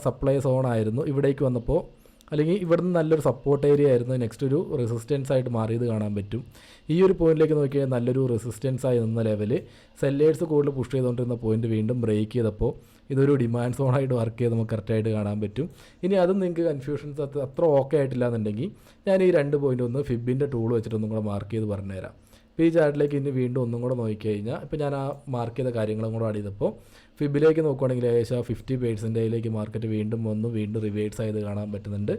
സപ്ലൈ സോണായിരുന്നു. ഇവിടേക്ക് വന്നപ്പോൾ അല്ലെങ്കിൽ ഇവിടുന്ന് നല്ലൊരു സപ്പോർട്ട് ഏരിയ ആയിരുന്നു. നെക്സ്റ്റ് ഒരു റെസിസ്റ്റൻസ് ആയിട്ട് മാറിയത് കാണാൻ പറ്റും. ഈ ഒരു പോയിന്റിലേക്ക് നോക്കിയാൽ നല്ലൊരു റെസിസ്റ്റൻസ് ആയി നിന്ന ലെവൽ സെല്ലേഴ്സ് കൂടുതൽ പുഷ് ചെയ്തുകൊണ്ടിരുന്ന പോയിന്റ് വീണ്ടും ബ്രേക്ക് ചെയ്തപ്പോൾ ഇതൊരു ഡിമാൻഡ് സോണായിട്ട് വർക്ക് ചെയ്ത് നമുക്ക് കറക്റ്റായിട്ട് കാണാൻ പറ്റും. ഇനി അതും നിങ്ങൾക്ക് കൺഫ്യൂഷൻസ് അത്ര ഓക്കെ ആയിട്ടില്ല എന്നുണ്ടെങ്കിൽ ഞാൻ ഈ 2 പോയിന്റ് ഒന്ന് ഫിബിൻ്റെ ടൂൾ വെച്ചിട്ടൊന്നും കൂടെ മാർക്ക് ചെയ്ത് പറഞ്ഞുതരാം. ഇപ്പോൾ ഈ ചാർട്ടിലേക്ക് ഇനി വീണ്ടും ഒന്നും കൂടെ നോക്കിക്കഴിഞ്ഞാൽ ഇപ്പോൾ ഞാൻ ആ മാർക്ക് ചെയ്ത കാര്യങ്ങളും കൂടെ ആഡ് ചെയ്തപ്പോൾ ഫിബിലേക്ക് നോക്കുകയാണെങ്കിൽ ഏകദേശം 50% മാർക്കറ്റ് വീണ്ടും വന്നു, വീണ്ടും റിവേഴ്സ് ആയത് കാണാൻ പറ്റുന്നുണ്ട്.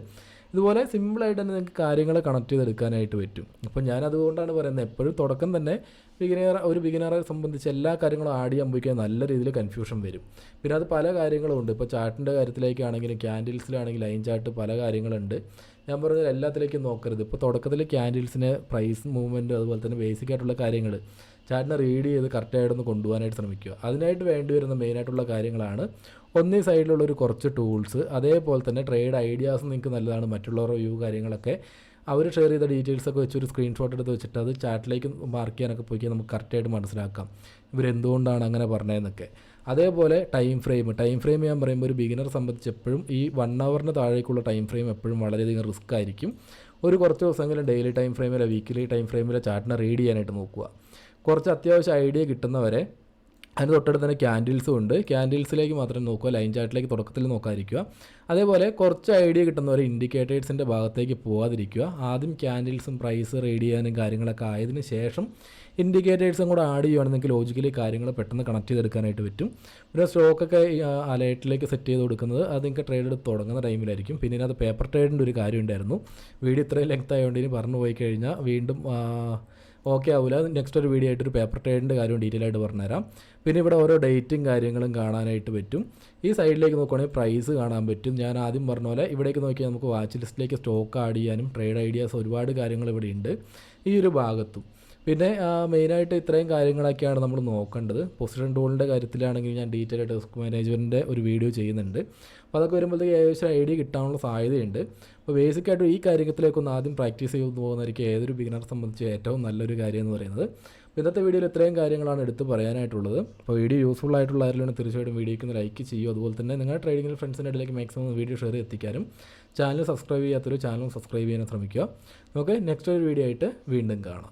ഇതുപോലെ സിമ്പിളായിട്ട് തന്നെ നിങ്ങൾക്ക് കാര്യങ്ങൾ കണക്ട് ചെയ്തെടുക്കാനായിട്ട് പറ്റും. അപ്പോൾ ഞാൻ അതുകൊണ്ടാണ് പറയുന്നത് എപ്പോഴും തുടക്കം തന്നെ ഒരു ബിഗിനറെ സംബന്ധിച്ച് എല്ലാ കാര്യങ്ങളും ആഡ് ചെയ്യാൻ പോയിക്കാൻ നല്ല രീതിയിൽ കൺഫ്യൂഷൻ വരും. പിന്നെ അത് പല കാര്യങ്ങളും ഉണ്ട്. ഇപ്പോൾ ചാർട്ടിൻ്റെ കാര്യത്തിലേക്കാണെങ്കിലും ക്യാൻഡിൽസിലാണെങ്കിൽ ലൈൻ ചാർട്ട് പല കാര്യങ്ങളുണ്ട്. ഞാൻ പറഞ്ഞത് എല്ലാത്തിലേക്കും നോക്കരുത്. ഇപ്പോൾ തുടക്കത്തിൽ ക്യാൻഡിൽസിന് പ്രൈസ് മൂവ്മെൻറ്റ് അതുപോലെ തന്നെ ബേസിക് ആയിട്ടുള്ള കാര്യങ്ങൾ ചാർട്ടിനെ റീഡ് ചെയ്ത് കറക്റ്റായിട്ടൊന്ന് കൊണ്ടുപോകാനായിട്ട് ശ്രമിക്കുക. അതിനായിട്ട് വേണ്ടി വരുന്ന മെയിനായിട്ടുള്ള കാര്യങ്ങളാണ് ഒന്നേ സൈഡിലുള്ളൊരു കുറച്ച് ടൂൾസ്, അതേപോലെ തന്നെ ട്രേഡ് ഐഡിയാസ് നിങ്ങൾക്ക് നല്ലതാണ്. മറ്റുള്ളവരുടെ വ്യൂ കാര്യങ്ങളൊക്കെ അവർ ഷെയർ ചെയ്ത ഡീറ്റെയിൽസൊക്കെ വെച്ചൊരു സ്ക്രീൻഷോട്ട് എടുത്ത് വെച്ചിട്ട് അത് ചാറ്റിലേക്ക് മാർക്ക് ചെയ്യാനൊക്കെ പോയി നമുക്ക് കറക്റ്റായിട്ട് മനസ്സിലാക്കാം ഇവരെന്തുകൊണ്ടാണ് അങ്ങനെ പറഞ്ഞതെന്നൊക്കെ. അതേപോലെ ടൈം ഫ്രെയിം ഞാൻ പറയുമ്പോൾ ഒരു ബിഗിനറെ സംബന്ധിച്ച് എപ്പോഴും ഈ 1 ഹവറിന് താഴേക്കുള്ള ടൈം ഫ്രെയിം എപ്പോഴും വളരെയധികം റിസ്ക് ആയിരിക്കും. ഒരു കുറച്ച് ദിവസമെങ്കിലും ഡെയിലി ടൈം ഫ്രെയിമിലോ വീക്കിലി ടൈം ഫ്രെയിമിലോ ചാർട്ടിനെ റീഡ് ചെയ്യാനായിട്ട് നോക്കുക. കുറച്ച് അത്യാവശ്യം ഐഡിയ കിട്ടുന്നവരെ അതിന് തൊട്ടടുത്ത് തന്നെ ക്യാൻഡിൽസും ഉണ്ട്. ക്യാൻഡിൽസിലേക്ക് മാത്രം നോക്കുക, ലൈൻ ചാർട്ടിലേക്ക് തുടക്കത്തിൽ നോക്കാതിരിക്കുക. അതേപോലെ കുറച്ച് ഐഡിയ കിട്ടുന്നവരെ ഇൻഡിക്കേറ്റേഴ്സിൻ്റെ ഭാഗത്തേക്ക് പോകാതിരിക്കുക. ആദ്യം ക്യാൻഡിൽസും പ്രൈസ് റീഡ് ചെയ്യാനും കാര്യങ്ങളൊക്കെ ആയതിന് ശേഷം ഇൻഡിക്കേറ്റേഴ്സും കൂടെ ആഡ് ചെയ്യുകയാണെങ്കിൽ നിങ്ങൾക്ക് ലോജിക്കലി കാര്യങ്ങൾ പെട്ടെന്ന് കണക്ട് ചെയ്തെടുക്കാനായിട്ട് പറ്റും. പിന്നെ സ്റ്റോക്കൊക്കെ അലേർട്ടിലേക്ക് സെറ്റ് ചെയ്ത് കൊടുക്കുന്നത് അത് നിങ്ങൾക്ക് ട്രേഡ് എടുത്ത് തുടങ്ങുന്ന ടൈമിലായിരിക്കും. പിന്നെ ഇതിനകത്ത് പേപ്പർ ട്രേഡിൻ്റെ ഒരു കാര്യം ഉണ്ടായിരുന്നു. വീഡിയോ ഇത്രയും ലെങ്ത് ആയതുകൊണ്ട് ഇനി പറഞ്ഞു പോയി കഴിഞ്ഞാൽ വീണ്ടും ഓക്കെ ആവില്ല. നെക്സ്റ്റ് ഒരു വീഡിയോ ആയിട്ട് ഒരു പേപ്പർ ട്രേഡിൻ്റെ കാര്യം ഡീറ്റെയിൽ ആയിട്ട് പറഞ്ഞുതരാം. പിന്നെ ഇവിടെ ഓരോ ഡേറ്റും കാര്യങ്ങളും കാണാനായിട്ട് പറ്റും. ഈ സൈഡിലേക്ക് നോക്കുകയാണെങ്കിൽ പ്രൈസ് കാണാൻ പറ്റും. ഞാൻ ആദ്യം പറഞ്ഞ പോലെ ഇവിടേക്ക് നോക്കിയാൽ നമുക്ക് വാച്ച് ലിസ്റ്റിലേക്ക് സ്റ്റോക്ക് ആഡ് ചെയ്യാനും ട്രേഡ് ഐഡിയാസ് ഒരുപാട് കാര്യങ്ങൾ ഇവിടെ ഉണ്ട്. ഈ ഒരു ഭാഗത്തും. പിന്നെ മെയിനായിട്ട് ഇത്രയും കാര്യങ്ങളൊക്കെയാണ് നമ്മൾ നോക്കേണ്ടത്. പൊസിഷൻ ടൂളിൻ്റെ കാര്യത്തിലാണെങ്കിൽ ഞാൻ ഡീറ്റെയിൽ ആയിട്ട് റിസ്ക് മാനേജ്മെൻറ്റിൻ്റെ ഒരു വീഡിയോ ചെയ്യുന്നുണ്ട്. അപ്പോൾ അതൊക്കെ വരുമ്പോഴത്തേക്ക് ഏകദേശം ഐഡിയ കിട്ടാനുള്ള സാധ്യതയുണ്ട്. അപ്പോൾ ബേസിക്കായിട്ട് ഈ കാര്യത്തിലേക്കൊന്ന് ആദ്യം പ്രാക്ടീസ് ചെയ്ത് പോകുന്നതായിരിക്കും ഏതൊരു ബിഗിനറെ സംബന്ധിച്ച് ഏറ്റവും നല്ലൊരു കാര്യം എന്ന് പറയുന്നത്. ഇന്നത്തെ വീഡിയോയിൽ ഇത്രയും കാര്യങ്ങളാണ് എടുത്ത് പറയാനായിട്ടുള്ളത്. അപ്പോൾ വീഡിയോ യൂസ്ഫുൾ ആയിട്ടുള്ള ആരെങ്കിലും തീർച്ചയായിട്ടും വീഡിയോയ്ക്ക് ഒന്ന് ലൈക്ക് ചെയ്യും. അതുപോലെ തന്നെ നിങ്ങളുടെ ട്രേഡിംഗ് ഫ്രണ്ട്സിൻ്റെ ഇടയിലേക്ക് മാക്സിമം വീഡിയോ ഷെയർ എത്തിക്കാനും ചാനൽ സബ്സ്ക്രൈബ് ചെയ്യാത്തൊരു ചാനൽ സബ്സ്ക്രൈബ് ചെയ്യാൻ ശ്രമിക്കുക. നമുക്ക് നെക്സ്റ്റ് ഒരു വീഡിയോ ആയിട്ട് വീണ്ടും കാണാം.